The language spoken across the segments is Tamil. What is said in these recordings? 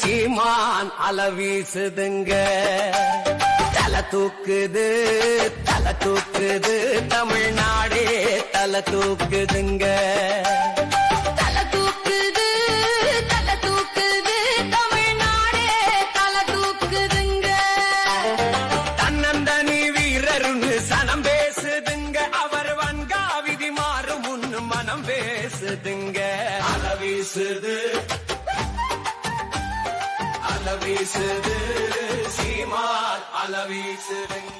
சீமான் அலவீசுதுங்க. தலை தூக்குது தமிழ்நாடே தலை தூக்குதுங்க. தலை தூக்குது தமிழ்நாடே தலை தூக்குதுங்க. தன்னந்தனி வீரருன்னு சனம் பேசுதுங்க. அவர் வன்கா விதி மாறும் முன்னு மனம் பேசுதுங்க. அலவீசுது சீமான் அலவீசுதுங்க.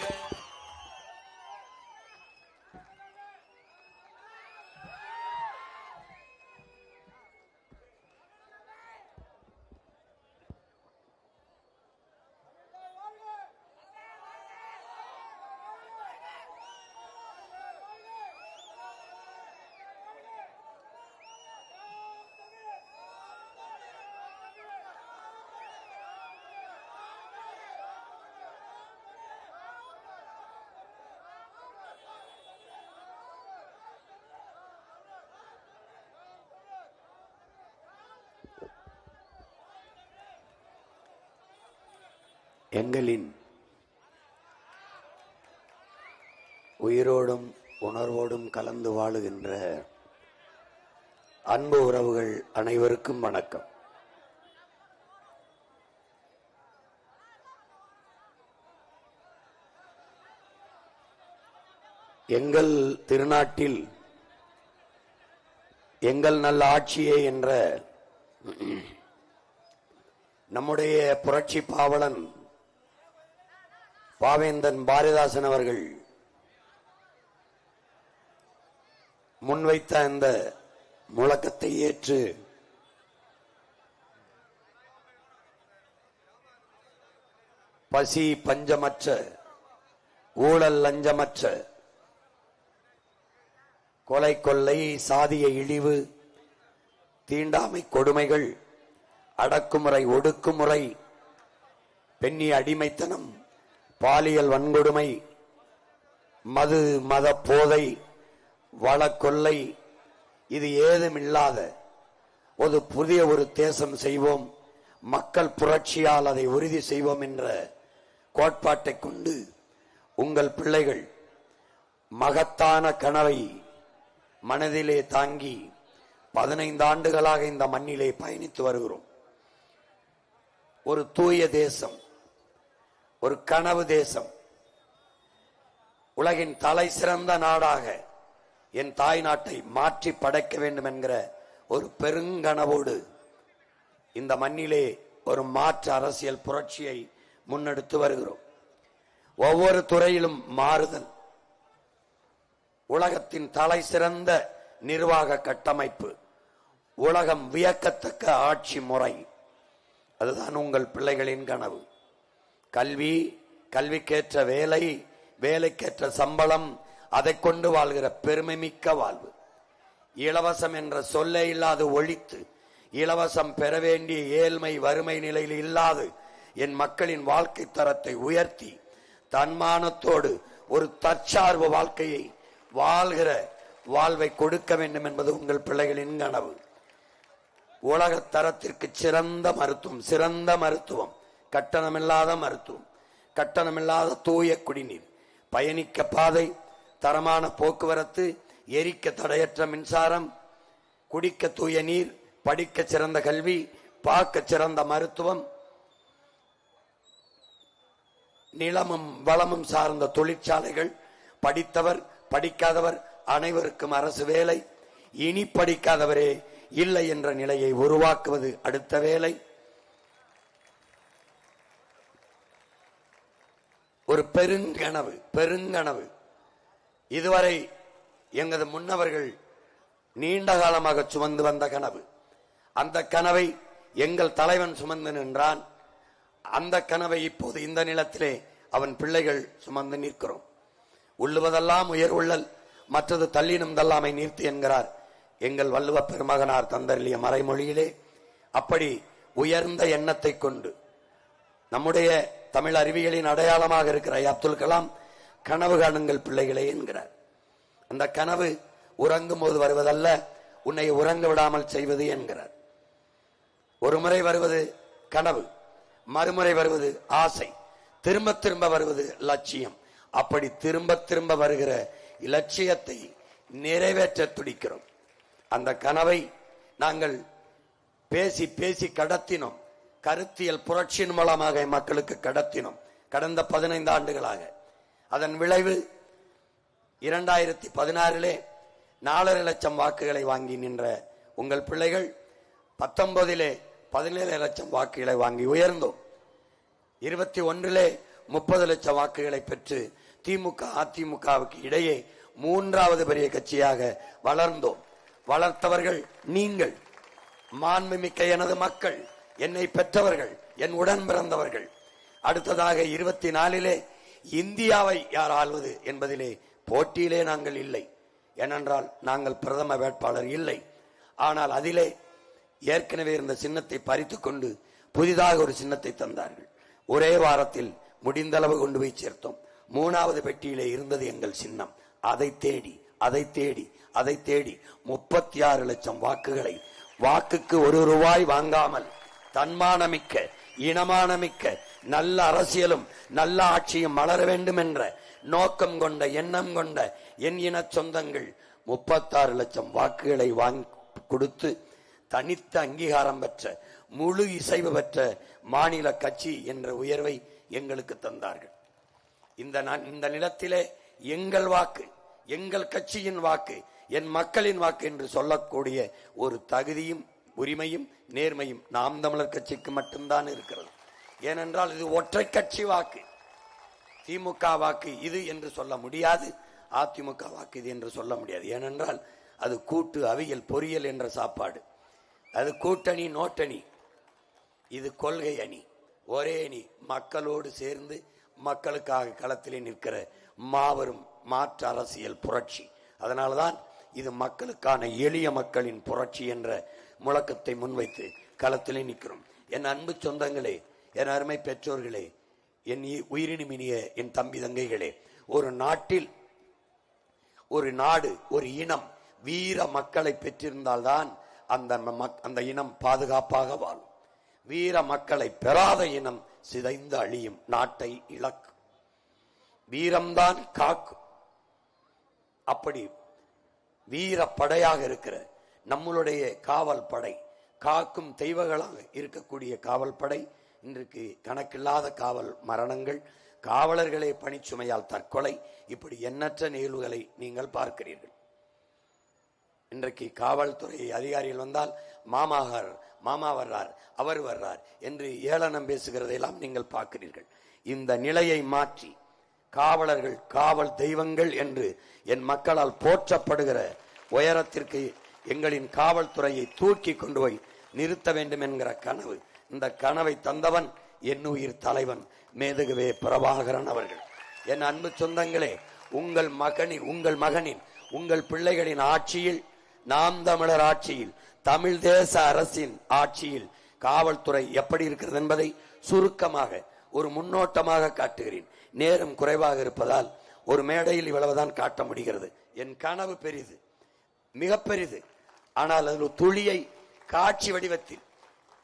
எங்களின் உயிரோடும் உணர்வோடும் கலந்து வாழுகின்ற அன்பு உறவுகள் அனைவருக்கும் வணக்கம். எங்கள் திருநாட்டில் எங்கள் நல்ல ஆட்சியே என்ற நம்முடைய புரட்சி பாவலன் பாவேந்தன் பாரதிதாசன் அவர்கள் முன்வைத்த அந்த முழக்கத்தை ஏற்று பசி பஞ்சமற்ற, ஊழல் லஞ்சமற்ற, கொலை கொள்ளை சாதிய இழிவு தீண்டாமை கொடுமைகள் அடக்குமுறை ஒடுக்குமுறை பெண்ணிய அடிமைத்தனம் பாலியல் வன்கொடுமை மது மத போதை வளக்கொள்ளை இது ஏதுமில்லாத ஒரு புதிய ஒரு தேசம் செய்வோம், மக்கள் புரட்சியால் அதை உறுதி செய்வோம் என்ற கோட்பாட்டை கொண்டு உங்கள் பிள்ளைகள் மகத்தான கனவை மனதிலே தாங்கி 15 ஆண்டுகளாக இந்த மண்ணிலே பயணித்து வருகிறோம். ஒரு தூய தேசம், ஒரு கனவு தேசம், உலகின் தலை சிறந்த நாடாக என் தாய் நாட்டை மாற்றி படைக்க வேண்டும் என்கிற ஒரு பெருங்கனவோடு இந்த மண்ணிலே ஒரு மாற்று அரசியல் புரட்சியை முன்னெடுத்து வருகிறோம். ஒவ்வொரு துறையிலும் மாறுதல், உலகத்தின் தலை சிறந்த நிர்வாக கட்டமைப்பு, உலகம் வியக்கத்தக்க ஆட்சி முறை, அதுதான் உங்கள் பிள்ளைகளின் கனவு. கல்வி, கல்விக்கேற்ற வேலை, வேலைக்கேற்ற சம்பளம், அதை கொண்டு வாழ்கிற பெருமை மிக்க வாழ்வு. இலவசம் என்ற சொல்லே இல்லாது ஒழித்து, இலவசம் பெற வேண்டிய ஏழ்மை வறுமை நிலையில் இல்லாது என் மக்களின் வாழ்க்கை தரத்தை உயர்த்தி தன்மானத்தோடு ஒரு தற்சார்பு வாழ்க்கையை வாழ்கிற வாழ்வை கொடுக்க வேண்டும் என்பது உங்கள் பிள்ளைகளின் கனவு. உலக தரத்திற்கு சிறந்த மருத்துவம், கட்டணமில்லாத மருத்துவம், கட்டணமில்லாத தூய குடிநீர், பயணிக்க பாதை, தரமான போக்குவரத்து, எரிக்க தடையற்ற மின்சாரம், குடிக்க தூய நீர், படிக்க சிறந்த கல்வி, பார்க்க சிறந்த மருத்துவம், நிலமும் வளமும் சார்ந்த தொழிற்சாலைகள், படித்தவர் படிக்காதவர் அனைவருக்கும் அரசு வேலை, இனி படிக்காதவரே இல்லை என்ற நிலையை உருவாக்குவது அடுத்த வேலை. ஒரு பெருங்கனவு இதுவரை எங்களது முன்னவர்கள் நீண்ட காலமாக சுமந்து வந்த கனவு. அந்த கனவை எங்கள் தலைவன் சுமந்து நின்றான். அந்த கனவை இப்போது இந்த நிலத்திலே அவன் பிள்ளைகள் சுமந்து நிற்கிறோம். உள்ளுவதெல்லாம் உயர் உள்ளல், மற்றது தள்ளினும் தள்ளாமை நீர்த்து என்கிறார் எங்கள் வள்ளுவ பெருமகனார் தந்தருளிய மறைமொழியிலே. அப்படி உயர்ந்த எண்ணத்தை கொண்டு நம்முடைய தமிழ் அறிவியலின் அடையாளமாக இருக்கிற அப்துல் கலாம் கனவு காணுங்கள் பிள்ளைகளே என்கிறார். அந்த கனவு உறங்கும் போது வருவதல்ல, உன்னை உறங்க விடாமல் செய்வது என்கிறார். ஒரு முறை வருவது கனவு, மறுமுறை வருவது ஆசை, திரும்ப திரும்ப வருவது லட்சியம். அப்படி திரும்ப திரும்ப வருகிற இலட்சியத்தை நிறைவேற்ற துடிக்கிறோம். அந்த கனவை நாங்கள் பேசி பேசி கடத்தினோம். கருத்தியல் புரட்சியின் மூலமாக மக்களுக்கு கடத்தினோம் கடந்த 15 ஆண்டுகளாக. அதன் விளைவு 2016 4.5 லட்சம் வாக்குகளை வாங்கி நின்ற உங்கள் பிள்ளைகள் 19 17 லட்சம் வாக்குகளை வாங்கி உயர்ந்தோம். 21 30 லட்சம் வாக்குகளை பெற்று திமுக அதிமுகவுக்கு இடையே 3வது பெரிய கட்சியாக வளர்ந்தோம். வளர்த்தவர்கள் நீங்கள், மாண்புமிக்க எனது மக்கள், என்னை பெற்றவர்கள், என் உடன் பிறந்தவர்கள். அடுத்ததாக 24 இந்தியாவை யார் ஆள்வது என்பதிலே போட்டியிலே நாங்கள் இல்லை. ஏனென்றால் நாங்கள் பிரதம வேட்பாளர் இல்லை. ஆனால் அதிலே ஏற்கனவே இருந்த சின்னத்தை பறித்துக் கொண்டு புதிதாக ஒரு சின்னத்தை தந்தார்கள். ஒரே வாரத்தில் முடிந்தளவு கொண்டு போய் சேர்த்தோம். 3வது பெட்டியிலே இருந்தது எங்கள் சின்னம். அதை தேடி 36 லட்சம் வாக்குகளை, வாக்குக்கு 1 ரூபாய் வாங்காமல் தன்மானமிக்க, இனமானமிக்க, நல்ல அரசியலும் நல்ல ஆட்சியும் வளர வேண்டும் என்ற நோக்கம் கொண்ட, எண்ணம் கொண்ட என் இன சொந்தங்கள் 36 லட்சம் வாக்குகளை வாங்கி கொடுத்து தனித்த அங்கீகாரம் பெற்ற, முழு இசைவு பெற்ற மாநில கட்சி என்ற உயர்வை எங்களுக்கு தந்தார்கள். இந்த நிலத்திலே எங்கள் வாக்கு, எங்கள் கட்சியின் வாக்கு, என் மக்களின் வாக்கு என்று சொல்லக்கூடிய ஒரு தகுதியும் உரிமையும் நேர்மையும் நாம் தமிழர் கட்சிக்கு மட்டும்தான் இருக்கிறது. ஏனென்றால் இது ஒற்றை கட்சி வாக்கு. திமுக வாக்கு இது என்று சொல்ல முடியாது, அதிமுக வாக்கு இது என்று சொல்ல முடியாது. ஏனென்றால் அது கூட்டு அவியல் பொறியல் என்ற சாப்பாடு. அது கூட்டணி நோட்டணி, இது கொள்கை அணி, ஒரே அணி, மக்களோடு சேர்ந்து மக்களுக்காக களத்திலே நிற்கிற மாபெரும் மாற்று அரசியல் புரட்சி. அதனால்தான் இது மக்களுக்கான எளிய மக்களின் புரட்சி என்ற முழக்கத்தை முன்வைத்து களத்திலே நிற்கிறோம். என் அன்பு சொந்தங்களே, என் அருமை பெற்றோர்களே, என் உயிரினுமினிய என் தம்பி தங்கைகளே, ஒரு நாட்டில் ஒரு நாடு, ஒரு இனம் வீர மக்களை பெற்றிருந்தால்தான் அந்த இனம் பாதுகாப்பாக வாழும். வீர மக்களை பெறாத இனம் சிதைந்து அழியும், நாட்டை இழக்கும். வீரம்தான் காக்கும். அப்படி வீர படையாக இருக்கிற நம்மளுடைய காவல் படை, காக்கும் தெய்வங்களாக இருக்கக்கூடிய காவல் படை இன்றைக்கு கணக்கில்லாத காவல் மரணங்கள், காவலர்களே பணிச்சுமையால் தற்கொலை, இப்படி எண்ணற்ற நிகழ்வுகளை நீங்கள் பார்க்கிறீர்கள். இன்றைக்கு காவல்துறை அதிகாரிகள் வந்தால் மாமா வர்றார், அவர் வர்றார் என்று ஏளனம் பேசுகிறதையெல்லாம் நீங்கள் பார்க்கிறீர்கள். இந்த நிலையை மாற்றி காவலர்கள் காவல் தெய்வங்கள் என்று என் மக்களால் போற்றப்படுகிற உயரத்திற்கு எங்களின் காவல்துறையை தூக்கி கொண்டு போய் நிறுத்த வேண்டும் என்கிற கனவு, இந்த கனவை தந்தவன் என் உயிர் தலைவன் மேதகுவே பிரபாகரன் அவர்கள். என் அன்பு சொந்தங்களே, உங்கள் மகனின் உங்கள் பிள்ளைகளின் ஆட்சியில், நாம் தமிழர் ஆட்சியில், தமிழ் தேச அரசின் ஆட்சியில் காவல்துறை எப்படி இருக்கிறது என்பதை சுருக்கமாக ஒரு முன்னோட்டமாக காட்டுகிறேன். நேரம் குறைவாக இருப்பதால் ஒரு மேடையில் இவ்வளவுதான் காட்ட முடிகிறது. என் கனவு பெரிது, மிக பெரிது. ஆனால் அதில் துளியை காட்சி வடிவத்தில்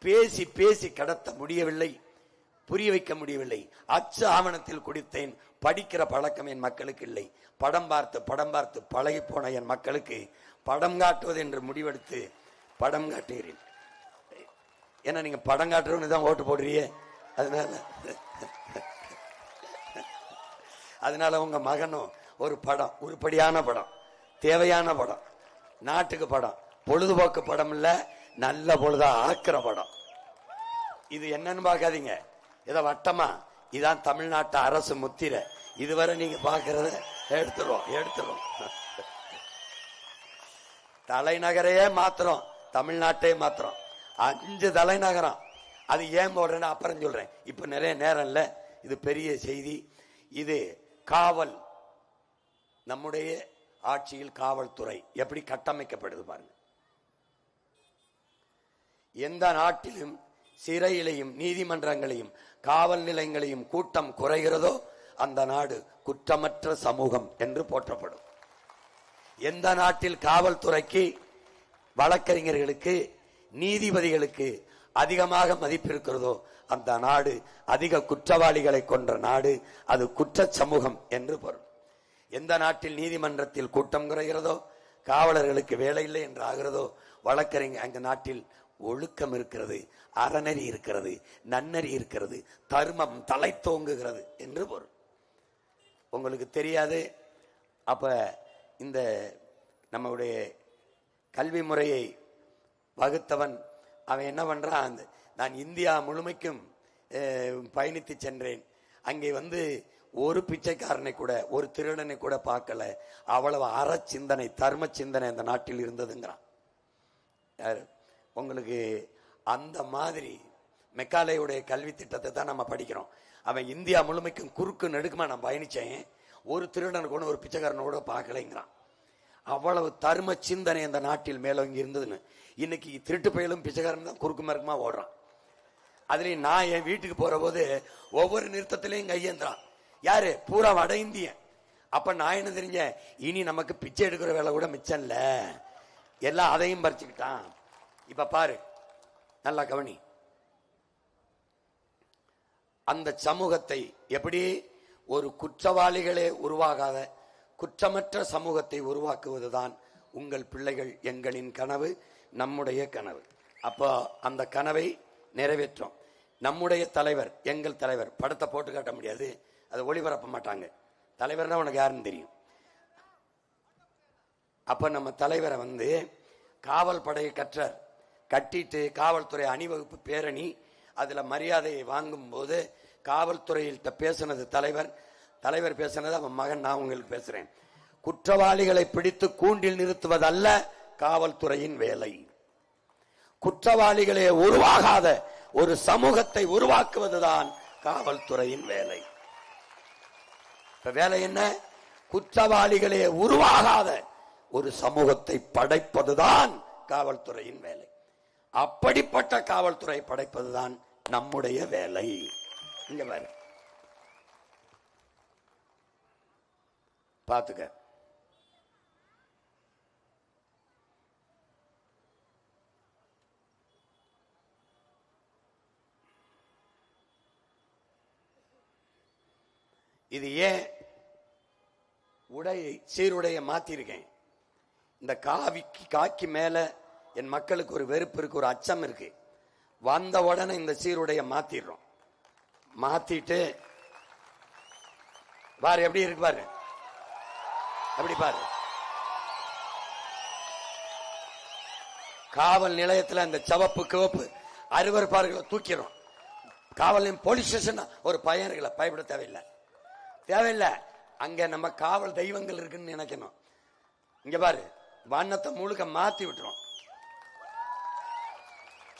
பேசி பேசி கடத்த முடியவில்லை, புரிய வைக்க முடியவில்லை. அச்சு ஆவணத்தில் குடித்தேன். படிக்கிற பழக்கம் என் மக்களுக்கு இல்லை. படம் பார்த்து பழகி போன என் மக்களுக்கு படம் காட்டுவது என்று முடிவெடுத்து படம் காட்டுகிறேன். ஏன்னா நீங்க படம் காட்டுறவன்னு தான் ஓட்டு போடுறீங்க. அதனால உங்க மகனும் ஒரு படம், உருப்படியான படம், தேவையான படம், நாட்டுக்கு படம், பொழுதுபோக்கு படம் இல்ல, நல்ல பொழுதா ஆக்குற படம். இது என்னன்னு பார்க்காதீங்க, இத வட்டமா, இதான் தமிழ்நாட்டு அரசு முத்திரை. இதுவரை நீங்க பாக்குறத எடுத்துருவோம். தலைநகரையே மாத்திரம், தமிழ்நாட்டே மாத்திரம் 5 தலைநகரம். அது ஏன் போடுறேன்னு அப்புறம் சொல்றேன், இப்ப நிறைய நேரம் இல்ல. இது பெரிய செய்தி. இது காவல், நம்முடைய ஆட்சியில் காவல்துறை எப்படி கட்டமைக்கப்படுது பாருங்க. எந்த நாட்டிலும் சிறையிலையும் நீதிமன்றங்களையும் காவல் நிலையங்களையும் கூட்டம் குறைகிறதோ அந்த நாடு குற்றமற்ற சமூகம் என்று போற்றப்படும். எந்த நாட்டில் காவல்துறைக்கு, வழக்கறிஞர்களுக்கு, நீதிபதிகளுக்கு அதிகமாக மதிப்பு இருக்கிறதோ அந்த நாடு அதிக குற்றவாளிகளை கொன்ற நாடு, அது குற்ற சமூகம் என்று பொருள். எந்த நாட்டில் நீதிமன்றத்தில் கூட்டம் குறைகிறதோ, காவலர்களுக்கு வேலை இல்லை என்று ஆகிறதோ, வழக்கறிஞர் அந்த நாட்டில் ஒழுக்கம் இருக்கிறது, அறநெறி இருக்கிறது, நன்னறி இருக்கிறது, தர்மம் தலை தோங்குகிறது என்று பொருள். உங்களுக்கு தெரியாது. அப்ப இந்த நம்முடைய கல்வி முறையை வகுத்தவன் அவன் என்ன பண்றான், நான் இந்தியா முழுமைக்கும் பயணித்து சென்றேன், அங்கே ஒரு பிச்சைக்காரனை கூட ஒரு திருடனை கூட பார்க்கல, அவ்வளவு அற சிந்தனை தர்ம சிந்தனை அந்த நாட்டில் இருந்ததுங்கிறான். உங்களுக்கு அந்த மாதிரி மெக்காலேயுடைய கல்வி திட்டத்தை தான் நம்ம படிக்கிறோம். அவன் இந்தியா முழுமைக்கும் குறுக்கு நெடுக்குமா நான் பயணிச்சேன், ஒரு திருடனை கூட ஒரு பிச்சைக்காரனை கூட பார்க்கலைங்கிறான். அவ்வளவு தர்ம சிந்தனை அந்த நாட்டில் மேலோங்கி இருந்ததுன்னு. இன்னைக்கு திருட்டு பயலும் பிச்சைக்காரன் தான் குறுக்கு மறுக்குமா ஓடுறான். அதுலயும் நான் என் வீட்டுக்கு போற போது ஒவ்வொரு நிறுத்தத்திலையும் கையேந்திரான். யாரு? பூரா வட இந்தியன். அப்ப நான் என்ன தெரிஞ்சேன், இனி நமக்கு பிச்சை எடுக்கிற வேலை கூட மிச்சம் இல்ல, எல்லாம் அதையும் பறிச்சுக்கிட்டான். இப்ப பாரு, நல்லா கவனி. அந்த சமூகத்தை எப்படி ஒரு குற்றவாளிகளே உருவாகாத குற்றமற்ற சமூகத்தை உருவாக்குவதுதான் உங்கள் பிள்ளைகள் எங்களின் கனவு, நம்முடைய கனவு. அப்போ அந்த கனவை நிறைவேற்றோம். நம்முடைய தலைவர், எங்கள் தலைவர், படத்தை போட்டு காட்ட முடியாது, அதை ஒளிபரப்ப மாட்டாங்க. தலைவர்னா உனக்கு யாருன்னு தெரியும். அப்ப நம்ம தலைவரை காவல் படையை கட்டிட்டு காவல்துறை அணிவகுப்பு பேரணி அதுல மரியாதையை வாங்கும் போது காவல்துறையில்ட்ட பேசினது தலைவர் பேசினது அவன் மகன். நான் உங்களுக்கு பேசுறேன். குற்றவாளிகளை பிடித்து கூண்டில் நிறுத்துவதல்ல காவல்துறையின் வேலை, குற்றவாளிகளே உருவாகாத ஒரு சமூகத்தை உருவாக்குவதுதான் காவல்துறையின் வேலை. இப்ப வேலை என்ன? குற்றவாளிகளே உருவாகாத ஒரு சமூகத்தை படைப்பதுதான் காவல்துறையின் வேலை. அப்படிப்பட்ட காவல்துறை படைப்பதுதான் நம்முடைய வேலை. இங்க பாரு, பாத்துக்க. இது ஏன் சீருடைய மாத்திருக்கேன்? இந்த காக்கி மேல என் மக்களுக்கு ஒரு வெறுப்பு இருக்கு, ஒரு அச்சம் இருக்கு. வந்த உடனே இந்த சீருடைய மாத்திடுறோம். மாத்திட்டு பாரு எப்படி இருக்கு பாரு, அப்படி பாரு. காவல் நிலையத்தில் அந்த சிவப்பு கிவப்பு அருவருப்பார்களை தூக்கிறோம். காவல் போலீஸ் ஸ்டேஷன் ஒரு பையன் இருக்குல்ல, பயப்பட தேவையில்லை. அங்க நம்ம காவல் தெய்வங்கள் இருக்குன்னு நினைக்கணும். இங்க பாரு, வண்ணத்தை முழுக்க மாத்தி விட்டுரும்.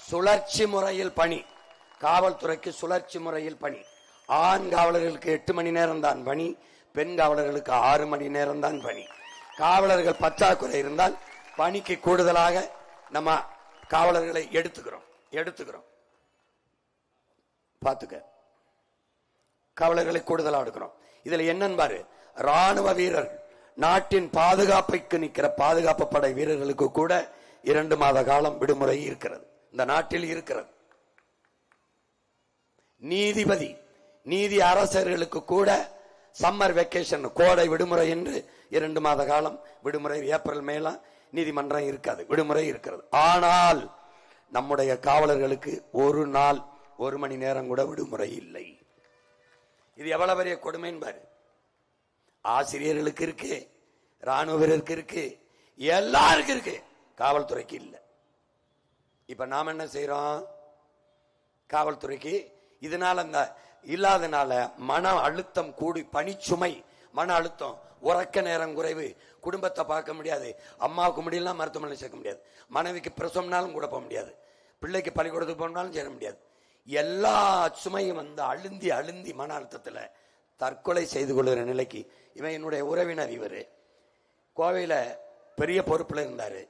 சுழற்சி முறையில் பணி, காவல்துறைக்கு சுழற்சி முறையில் பணி. ஆண் காவலர்களுக்கு 8 மணி நேரம் தான் பணி, பெண் காவலர்களுக்கு 6 மணி நேரம் தான் பணி. காவலர்கள் பற்றாக்குறை இருந்தால் பணிக்கு கூடுதலாக நம்ம காவலர்களை எடுத்துக்கிறோம். பாத்துக்க, காவலர்களை கூடுதலாக எடுக்கிறோம். இதுல என்னன்னு பாரு, ராணுவ வீரர், நாட்டின் பாதுகாப்புக்கு நிற்கிற பாதுகாப்பு படை வீரர்களுக்கு கூட 2 மாத காலம் விடுமுறை இருக்கிறது, இந்த நாட்டில் இருக்கிறது. நீதி அரசர்களுக்கு கூட சம்மர் வெக்கேஷன், கோடை விடுமுறை என்று 2 மாத காலம் விடுமுறை. ஏப்ரல் மேலாம் நீதிமன்றம் இருக்காது, விடுமுறை இருக்கிறது. ஆனால் நம்முடைய காவலர்களுக்கு ஒரு நாள் 1 மணி நேரம் கூட விடுமுறை இல்லை. இது எவ்வளவு பெரிய கொடுமைன்னு பாரு. ஆசிரியர்களுக்கு இருக்கு, ராணுவ வீரருக்கு இருக்கு, எல்லாருக்கும் இருக்கு, காவல்துறைக்கு இல்லை. இப்ப நாம என்ன செய்யறோம்? காவல்துறைக்கு இதனால அந்த இல்லாதனால மன அழுத்தம் கூடி, பணிச்சுமை, மன அழுத்தம், உறக்க நேரம் குறைவு, குடும்பத்தை பார்க்க முடியாது, அம்மாவுக்கு முடியல மருத்துவமனை சேர்க்க முடியாது, மனைவிக்கு பிரசவம்னாலும் கூட போக முடியாது, பிள்ளைக்கு பள்ளிக்கூடத்துக்கு போனாலும் சேர முடியாது. எல்லா சுமையும் அழுந்தி மன அழுத்தத்துல தற்கொலை செய்து கொள்கிற நிலைக்கு. இவன் என்னுடைய உறவினர், இவரு கோவையில பெரிய பொறுப்புல இருந்தாரு,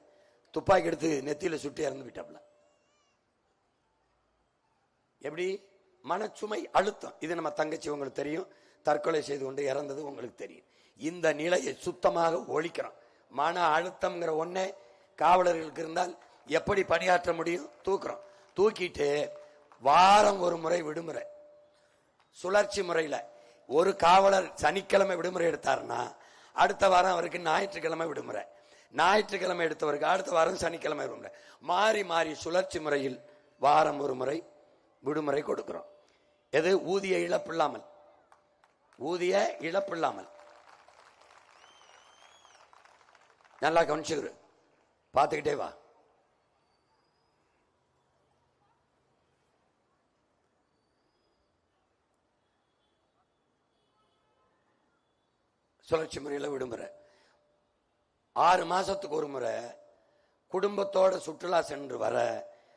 துப்பாக்கி எடுத்து நெத்தியில சுட்டி இறந்து விட்டாப்ல. எப்படி? மனச்சுமை, அழுத்தம். இது நம்ம தங்கச்சி உங்களுக்கு தெரியும், தற்கொலை செய்து கொண்டு இறந்தது உங்களுக்கு தெரியும். இந்த நிலையை சுத்தமாக ஒழிக்கிறோம். மன அழுத்தம்ங்கிற ஒண்ணே காவலர்களுக்கு இருந்தால் எப்படி பணியாற்ற முடியும்? தூக்கிட்டு வாரம் ஒரு முறை விடுமுறை, சுழற்சி முறையில. ஒரு காவலர் சனிக்கிழமை விடுமுறை எடுத்தாருன்னா அடுத்த வாரம் அவருக்கு ஞாயிற்றுக்கிழமை விடுமுறை, ஞாயிற்றுக்கிழமை எடுத்தவருக்கு அடுத்த வாரம் சனிக்கிழமை விடுமுறை, மாறி மாறி சுழற்சி முறையில் வாரம் ஒரு முறை விடுமுறை கொடுக்கிறோம். எது? ஊதிய இழப்பில்லாமல், ஊதிய இழப்பில்லாமல். நல்லா கவனிச்சுக்கிற, பார்த்துக்கிட்டே வா. சுழற்சி முறையில் விடுமுறை. 6 மாசத்துக்கு ஒரு முறை குடும்பத்தோட சுற்றுலா சென்று வர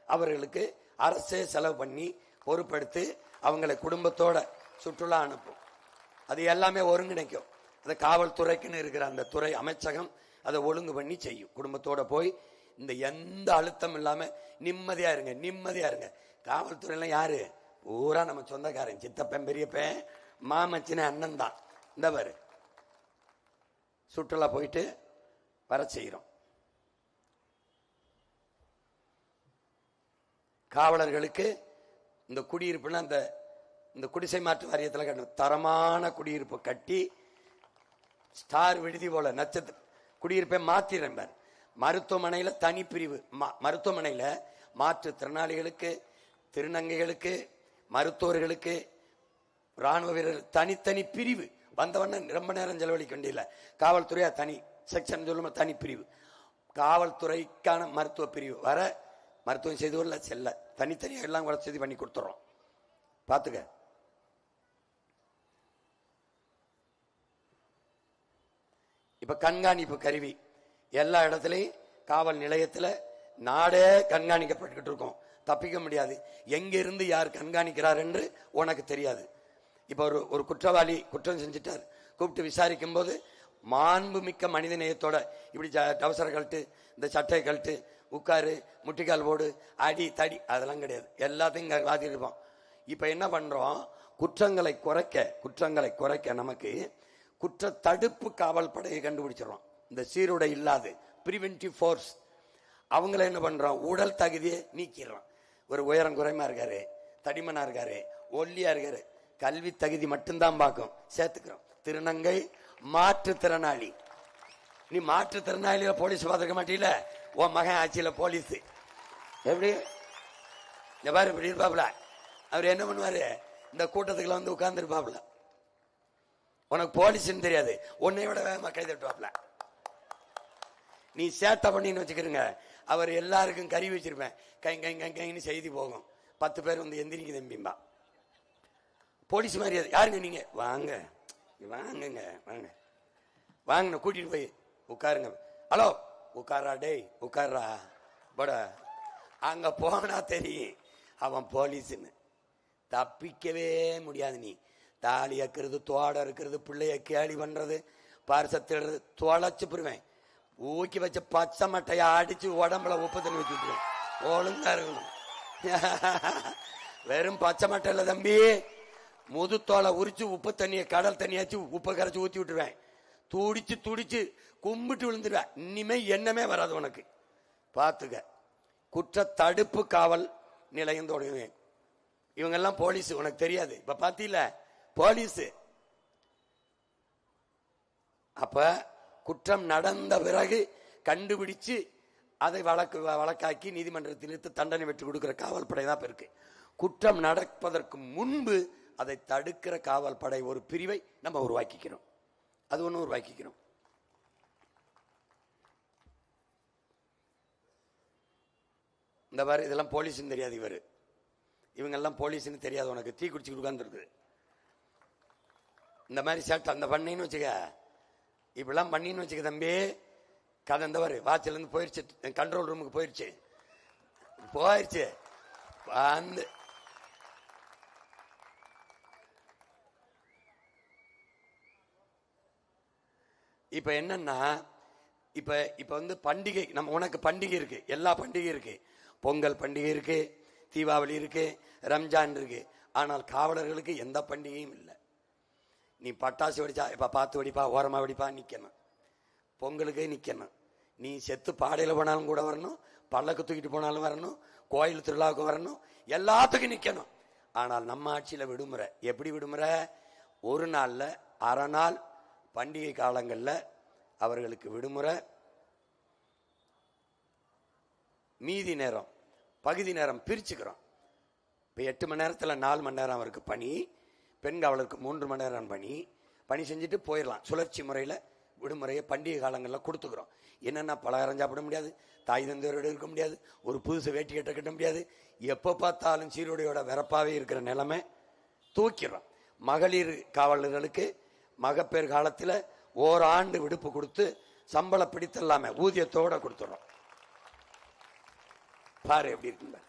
அவர்களுக்கு அரசே செலவு பண்ணி பொறுப்பெடுத்து அவங்களை குடும்பத்தோட சுற்றுலா அனுப்பும். அது எல்லாமே ஒருங்கிணைக்கும். அது காவல்துறைக்குன்னு இருக்கிற அந்த துறை அமைச்சகம் அதை ஒழுங்கு பண்ணி செய்யும். குடும்பத்தோட போய் இந்த எந்த அழுத்தம் இல்லாம நிம்மதியா இருங்க, நிம்மதியா இருங்க. காவல்துறையில யாரு? பூரா நம்ம சொந்தக்காரன், சித்தப்பன், பெரியப்பன், மாமச்சின அண்ணன் தான். இந்த பாரு, சுற்றுலா போயிட்டு வர செய்கிறோம். காவலர்களுக்கு இந்த குடியிருப்புனா இந்த குடிசை மாற்று வாரியத்தில் கட்டணும். தரமான குடியிருப்பு கட்டி ஸ்டார் விடுதி போல நட்சத்திர குடியிருப்பை மாத்திரம்பார். மருத்துவமனையில் தனி பிரிவு, மருத்துவமனையில் மாற்றுத்திறனாளிகளுக்கு, திருநங்கைகளுக்கு, மருத்துவர்களுக்கு, ராணுவ வீரர் தனித்தனி பிரிவு. வந்தவன ரொம்ப நேரம் செலவழிக்க வேண்டியதில்லை. காவல்துறையா தனி செக்ஷன் சொல்லுமா, தனி பிரிவு. காவல்துறைக்கான மருத்துவ பிரிவு வர மருத்துவம் செய்து கொள்ள செல்ல தனித்தனியாக எல்லாம் கூட செய்து பண்ணி கொடுத்துறோம். பார்த்துக்க. இப்ப கண்காணிப்பு கருவி எல்லா இடத்துலையும் காவல் நிலையத்தில் நாடே கண்காணிக்கப்பட்டு இருக்கோம். தப்பிக்க முடியாது. எங்க இருந்து யார் கண்காணிக்கிறார் என்று உனக்கு தெரியாது. இப்ப ஒரு குற்றவாளி குற்றம் செஞ்சுட்டார், கூப்பிட்டு விசாரிக்கும் போது மாண்புமிக்க மனித நேயத்தோட இப்படி டவுசரை கழட்டு, இந்த சட்டையை கழட்டு, உட்காரு, முட்டிக்கால் போடு, அடி தடி, அதெல்லாம் கிடையாது. எல்லாத்தையும் வாதிட்டு இருப்போம். இப்ப என்ன பண்றோம்? குற்றங்களை குறைக்க நமக்கு குற்ற தடுப்பு காவல் படையை கண்டுபிடிச்சிடறோம். இந்த சீருடை இல்லாது பிரிவென்டிவ் ஃபோர்ஸ் அவங்கள என்ன பண்றோம்? உடல் தகுதியை நீக்கிடுறோம். ஒரு உயரம் குறைமா இருக்காரு, தடிமனா இருக்காரு, ஒல்லியா இருக்காரு, கல்வி தகுதி மட்டும்தான் பார்க்கும், சேர்த்துக்கிறோம். திருநங்கை, மாற்றுத்திறனாளி. நீ மாற்றுத்திறனாளியில போலீஸ் பார்த்துக்க மாட்டீல, உன் மகன் ஆட்சியில போலீஸ். எப்படி பாரு இப்படி இருப்பாப்ல. அவர் என்ன பண்ணுவாரு? இந்த கூட்டத்துக்குள்ள வந்து உட்கார்ந்து இருப்பாப்ல. உனக்கு போலீஸ்ன்னு தெரியாது, உன்னை விட மக்கள் தட்டுவாப்ல. நீ சேட்டை பண்ணின்னு வச்சுக்கிறங்க, அவர் எல்லாருக்கும் கறி வச்சிருப்பேன், கை கை கை கைன்னு செய்தி போகும். 10 பேர் வந்து எந்திரிக்கு தம்பிம்பா. போலீஸ் மாதிரி யாருங்க நீங்க? வாங்க வாங்குங்க, வாங்க வாங்க, கூட்டிட்டு போய் உட்காருங்க. ஹலோ உட்காரா, டேய் உட்காரா பட. அங்க போனா தெரியும் அவன் போலீஸ்ன்னு. தப்பிக்கவே முடியாது. நீ தாலி அக்கிறது, தோட இருக்கிறது, பிள்ளைய கேலி பண்றது, பரிசத்திடுறது, தொலைச்சு போடுவேன். ஊக்கி வச்ச பச்சை மட்டையை அடிச்சு உடம்புல உப்பு தண்ணி வச்சு விட்டுருவேன். ஒழுங்கா இருக்கணும். வெறும் பச்சை மட்டை இல்ல தம்பி, முதுத்தோலை உரிச்சு உப்பு தண்ணியை கடல் தண்ணியாச்சு உப்பை கரைச்சி ஊற்றி விட்டுருவேன். துடிச்சு துடிச்சு கும்பிட்டு விழுந்துருவேன். இனிமே எண்ணமே வராது உனக்கு. பார்த்துக்க. குற்ற தடுப்பு காவல் நிலையம் தொடங்குவேன். இவங்கெல்லாம் போலீஸ், உனக்கு தெரியாது. இப்ப பாத்தீல போலீஸ். அப்ப குற்றம் நடந்த பிறகு கண்டுபிடிச்சு அதை வழக்காக்கி நீதிமன்றத்தில் இழுத்து தண்டனை பெற்று கொடுக்கிற காவல் படை தான் இருக்கு. குற்றம் நடப்பதற்கு முன்பு அதை தடுக்கிற காவல் படை ஒரு பிரிவை நம்ம உருவாக்கிக்கிறோம். அது ஒண்ணு உருவாக்கிக்கிறோம். இந்த மாதிரி இதெல்லாம் போலீஸ்ன்னு தெரியாது. இவங்கெல்லாம் போலீஸ்ன்னு தெரியாது உனக்கு. தீ குடிச்சு உட்கார்ந்துருக்கு. இந்த மாதிரி சேட்டை அந்த பண்ணின்னு வச்சுக்க, இப்படிலாம் பண்ணின்னு வச்சுக்க தம்பி, கதை இந்த மாதிரி வாட்சில இருந்து போயிருச்சு, கண்ட்ரோல் ரூமுக்கு போயிருச்சு வந்து இப்ப என்னன்னா, இப்ப வந்து பண்டிகை, நம்ம உனக்கு பண்டிகை இருக்கு, எல்லா பண்டிகை இருக்கு. பொங்கல் பண்டிகை இருக்கு, தீபாவளி இருக்கு, ரம்ஜான் இருக்கு. ஆனால் காவலர்களுக்கு எந்த பண்டிகையும் இல்லை. நீ பட்டாசு வெடிச்சா இப்ப பார்த்து வெடிப்பா, ஓரமா வெடிப்பா, நிக்கணும். பொங்கலுக்கே நிக்கணும். நீ செத்து பாடையில போனாலும் கூட வரணும், பல்லக்கு தூக்கிட்டு போனாலும் வரணும், கோயில் திருவிழாவுக்கு வரணும், எல்லாத்துக்கும் நிக்கணும். ஆனால் நம்ம ஆட்சியில விடுமுறை. எப்படி விடுமுறை? ஒரு நாள்ல அரை நாள் பண்டிகை காலங்கள்ல அவர்களுக்கு விடுமுறை, மீதி நேரம் பகுதி நேரம் பிரிச்சுக்கிறோம். இப்ப 8 மணி நேரத்துல 4 மணி நேரம் அவருக்கு பணி, பெண் காவலருக்கு 3 மணி நேரம் பணி செஞ்சுட்டு போயிடலாம். சுழற்சி முறையில விடுமுறையை பண்டிகை காலங்களில் கொடுத்துக்கிறோம். என்னென்னா பலகாரம் சாப்பிட முடியாது, தாய் தந்தையரோடு இருக்க முடியாது, ஒரு புதுசு வேட்டி கட்ட முடியாது, எப்போ பார்த்தாலும் சீருடையோட வெறப்பாவே இருக்கிற நிலைமை தூக்கிறோம். மகளிர் காவலர்களுக்கு மகப்பேறு காலத்தில் ஓராண்டு விடுப்பு கொடுத்து சம்பள பிடித்தல்லாம ஊதியத்தோட கொடுத்துறோம். பாரு எப்படி இருக்கு.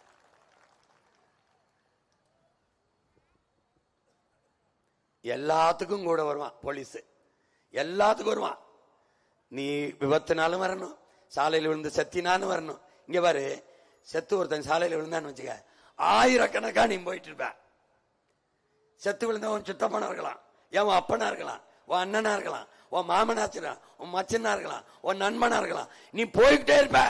எல்லாத்துக்கும் கூட வருவான் போலீஸ், எல்லாத்துக்கும் வருவான். நீ விபத்துனாலும் வரணும், சாலையில் விழுந்து செத்தினாலும் வரணும். இங்க பாரு, செத்து ஒருத்தன் சாலையில் விழுந்தான்னு வச்சுக்க, ஆயிரக்கணக்கா நீ போயிட்டு இருப்ப. செத்து விழுந்த உன் சித்தப்பனா இருக்கலாம், உன் அப்பனா இருக்கலாம், உன் அண்ணனா இருக்கலாம், உன் மாமனாச்சிரா, உன் மச்சனா இருக்கலாம், உன் நண்பனா இருக்கலாம், நீ போய்கிட்டே இருப்ப.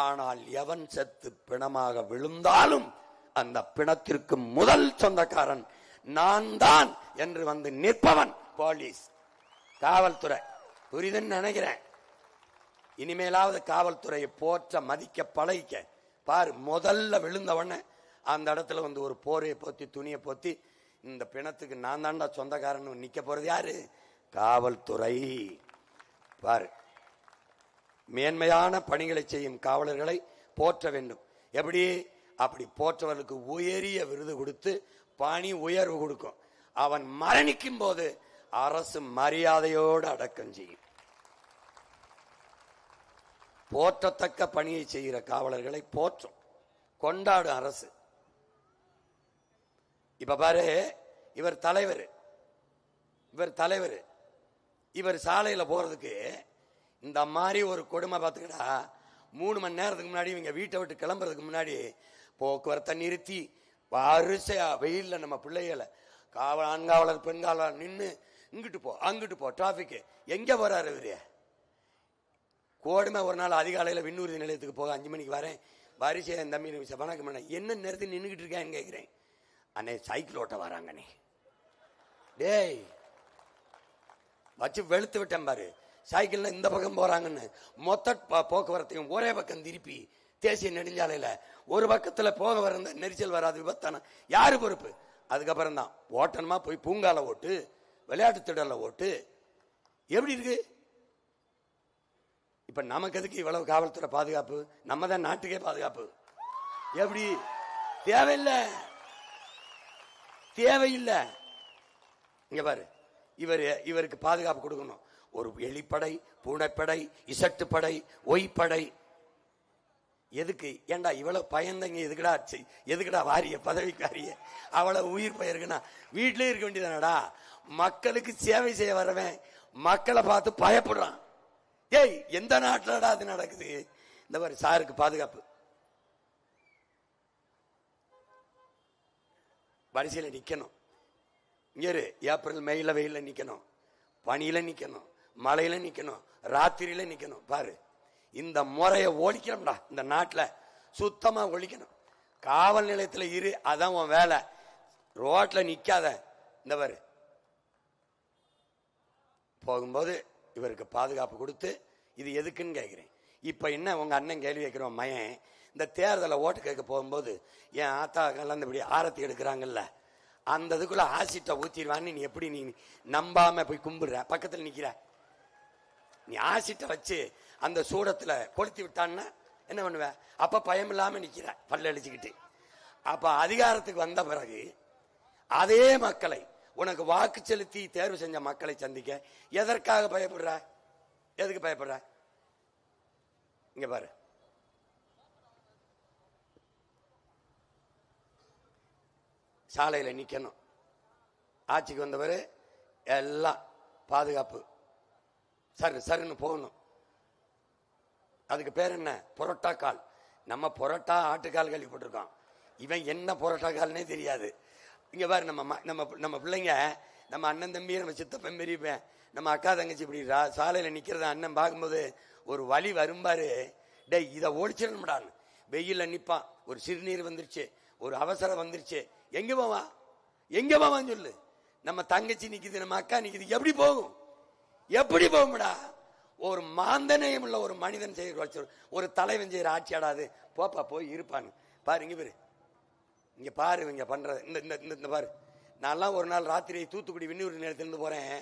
ஆனால் எவன் செத்து பிணமாக விழுந்தாலும் அந்த பிணத்திற்கு முதல் சொந்தக்காரன் நான் தான் என்று வந்து நிற்பவன் போலீஸ், காவல்துறை. புரியுதுன்னு நினைக்கிறேன். இனிமேலாவது காவல்துறையை போற்ற மதிக்க பழகிக்க. பாரு, முதல்ல விழுந்தவன அந்த இடத்துல வந்து ஒரு போரையை போத்தி துணியை போத்தி இந்த பிணத்துக்கு நான் தாண்டா சொந்தக்காரன் நிக்க போறது யாரு? காவல்துறை. பாரு, மேன்மையான பணிகளை செய்யும் காவலர்களை போற்ற வேண்டும். எப்படி? அப்படி போற்றவர்களுக்கு உயரிய விருது கொடுத்து பணி உயர்வு கொடுக்கும். அவன் மரணிக்கும் போது அரசு மரியாதையோடு அடக்கம் செய்யும். போற்றத்தக்க பணியை செய்கிற காவலர்களை போற்றும், கொண்டாடும் அரசு. இப்ப பாரு, இவர் தலைவர், இவர் சாலையில போறதுக்கு இந்த மாதிரி ஒரு கொடுமை பார்த்துக்கிட்டா 3 மணி நேரத்துக்கு முன்னாடி இவங்க வீட்டை விட்டு கிளம்புறதுக்கு முன்னாடி போக்குவரத்தை நிறுத்தி வரிசையா வெயில்ல நம்ம பிள்ளைகளை ஆண்காவலர் பெண்காவலர் நின்று இங்கிட்டு போ அங்கிட்டு போ, டிராபிக் எங்க போறாரு இவரு? கோடுமை ஒரு நாள் அதிகாலையில் விண்ணூர்தி நிலையத்துக்கு போக 5 மணிக்கு வரேன், வரிசையா என் தம்பி வணக்கம் பண்ண, என்ன நேரத்தில் நின்றுகிட்டு இருக்கேன்னு கேட்கிறேன். அண்ணே சைக்கிள் ஓட்ட வராங்கண்ணே. டேய் வச்சு வெளுத்து விட்டேன் பாரு, சைக்கிள்ல இந்த பக்கம் போறாங்கன்னு மொத்த போக்குவரத்தையும் ஒரே பக்கம் திருப்பி தேசிய நெடுஞ்சாலையில ஒரு பக்கத்துல போக வர நெரிசல் வராது, விபத்தான யாரு பொறுப்பு? அதுக்கப்புறம் தான் ஓட்டணுமா போய் பூங்கால ஓட்டு, விளையாட்டு திடல்ல ஓட்டு. எப்படி இருக்கு? இப்ப நமக்கு எதுக்கு இவ்வளவு காவல்துறை பாதுகாப்பு? நம்ம தான் நாட்டுக்கே பாதுகாப்பு. எப்படி? தேவையில்லை. இங்க பாரு, இவருக்கு பாதுகாப்பு கொடுக்கணும். ஒரு எலிப்படை, பூனைப்படை, இசட்டுப்படை, ஒய்படை. எதுக்கு? ஏண்டா இவ்வளவு பயந்தங்க எதுக்குடா வாரிய பதவிக்கு வாரிய அவ்வளவு உயிர் பயிருக்குன்னா வீட்டிலே இருக்க வேண்டியதானடா. மக்களுக்கு சேவை செய்ய வரவன் மக்களை பார்த்து பயப்படுறான். ஏய், எந்த நாட்டுலடா அது நடக்குது? இந்த மாதிரி சாருக்கு பாதுகாப்பு. வரிசையில் நிக்கணும். இங்க ஏப்ரல் மேல வெயில நிக்கணும், பனியில நிக்கணும், மழையில நிக்கணும், ராத்திரியில நிக்கணும். பாரு, இந்த முறையை ஒழிக்கணும்டா. இந்த நாட்டுல சுத்தமா ஒழிக்கணும். காவல் நிலையத்துல இரு, அதான் உன் வேலை. ரோட்ல நிக்காத. இந்த பாரு, போகும்போது இவருக்கு பாதுகாப்பு கொடுத்து, இது எதுக்குன்னு கேட்கிறேன். இப்ப என்ன உங்க அண்ணன் கேள்வி கேட்கிறோம், மயன் இந்த தேர்தலை ஓட்டு கேட்க போகும்போது என் ஆத்தா கலந்தபடி ஆரத்தி எடுக்கிறாங்கல்ல, அந்த இதுக்குள்ள ஆசிட்ட ஊத்திடுவான்னு நீ எப்படி நீ நம்பாம போய் கும்பிடுற? பக்கத்துல நிக்கிற நீ ஆசிட்ட வச்சு அந்த சூடத்துல கொளுத்தி விட்டான்னா என்ன பண்ணுவ? அப்ப பயம் இல்லாம நிக்கிற பல்ல அடிச்சுக்கிட்டு. அப்ப அதிகாரத்துக்கு வந்த பிறகு அதே மக்களை, உனக்கு வாக்கு செலுத்தி தேர்வு செஞ்ச மக்களை சந்திக்க எதற்காக பயப்படுற? எதுக்கு பயப்படுற? இங்க பாரு, சாலையில நிக்கணும். ஆட்சிக்கு வந்தவர் எல்லாம் பாதுகாப்பு சருன்னு போகணும். அதுக்கு பேர் என்ன? புரோட்டா கால். நம்ம புரோட்டா ஆட்டுக்கால் கேள்விப்பட்டிருக்கோம். இவன் என்ன புரோட்டா கால்னே தெரியாது. இங்க பாரு, நம்ம பிள்ளைங்க, நம்ம அண்ணன் தம்பி, நம்ம சித்தப்பன் பெரியப்பன், நம்ம அக்கா தங்கச்சி இப்படி சாலையில நிக்கிறத அண்ணன் பார்க்கும்போது ஒரு வழி வரும்பாரு. டே, இதை ஒழிச்சிடணும்டான்னு வெயில்ல நிப்பான். ஒரு சிறுநீர் வந்துருச்சு, ஒரு அவசரம் வந்துருச்சு, எங்க போவான்? எங்க போவான்னு சொல்லு. நம்ம தங்கச்சி நிக்குது, நம்ம அக்கா நிக்குது, எப்படி போகும்? எப்படி போகும்டா? ஒரு மாந்தனையும் உள்ள ஒரு மனிதன் செய்ய, ஒரு தலைவன் செய்யற ஆட்சியாடாது. போப்பா போய் இருப்பான்னு பாரு. இங்க பாரு, இங்க பாரு, இங்க பண்றது. இந்த பாரு, நான்லாம் ஒரு நாள் ராத்திரி தூத்துக்குடி விண்ணூர் நிலையத்திலிருந்து போறேன்.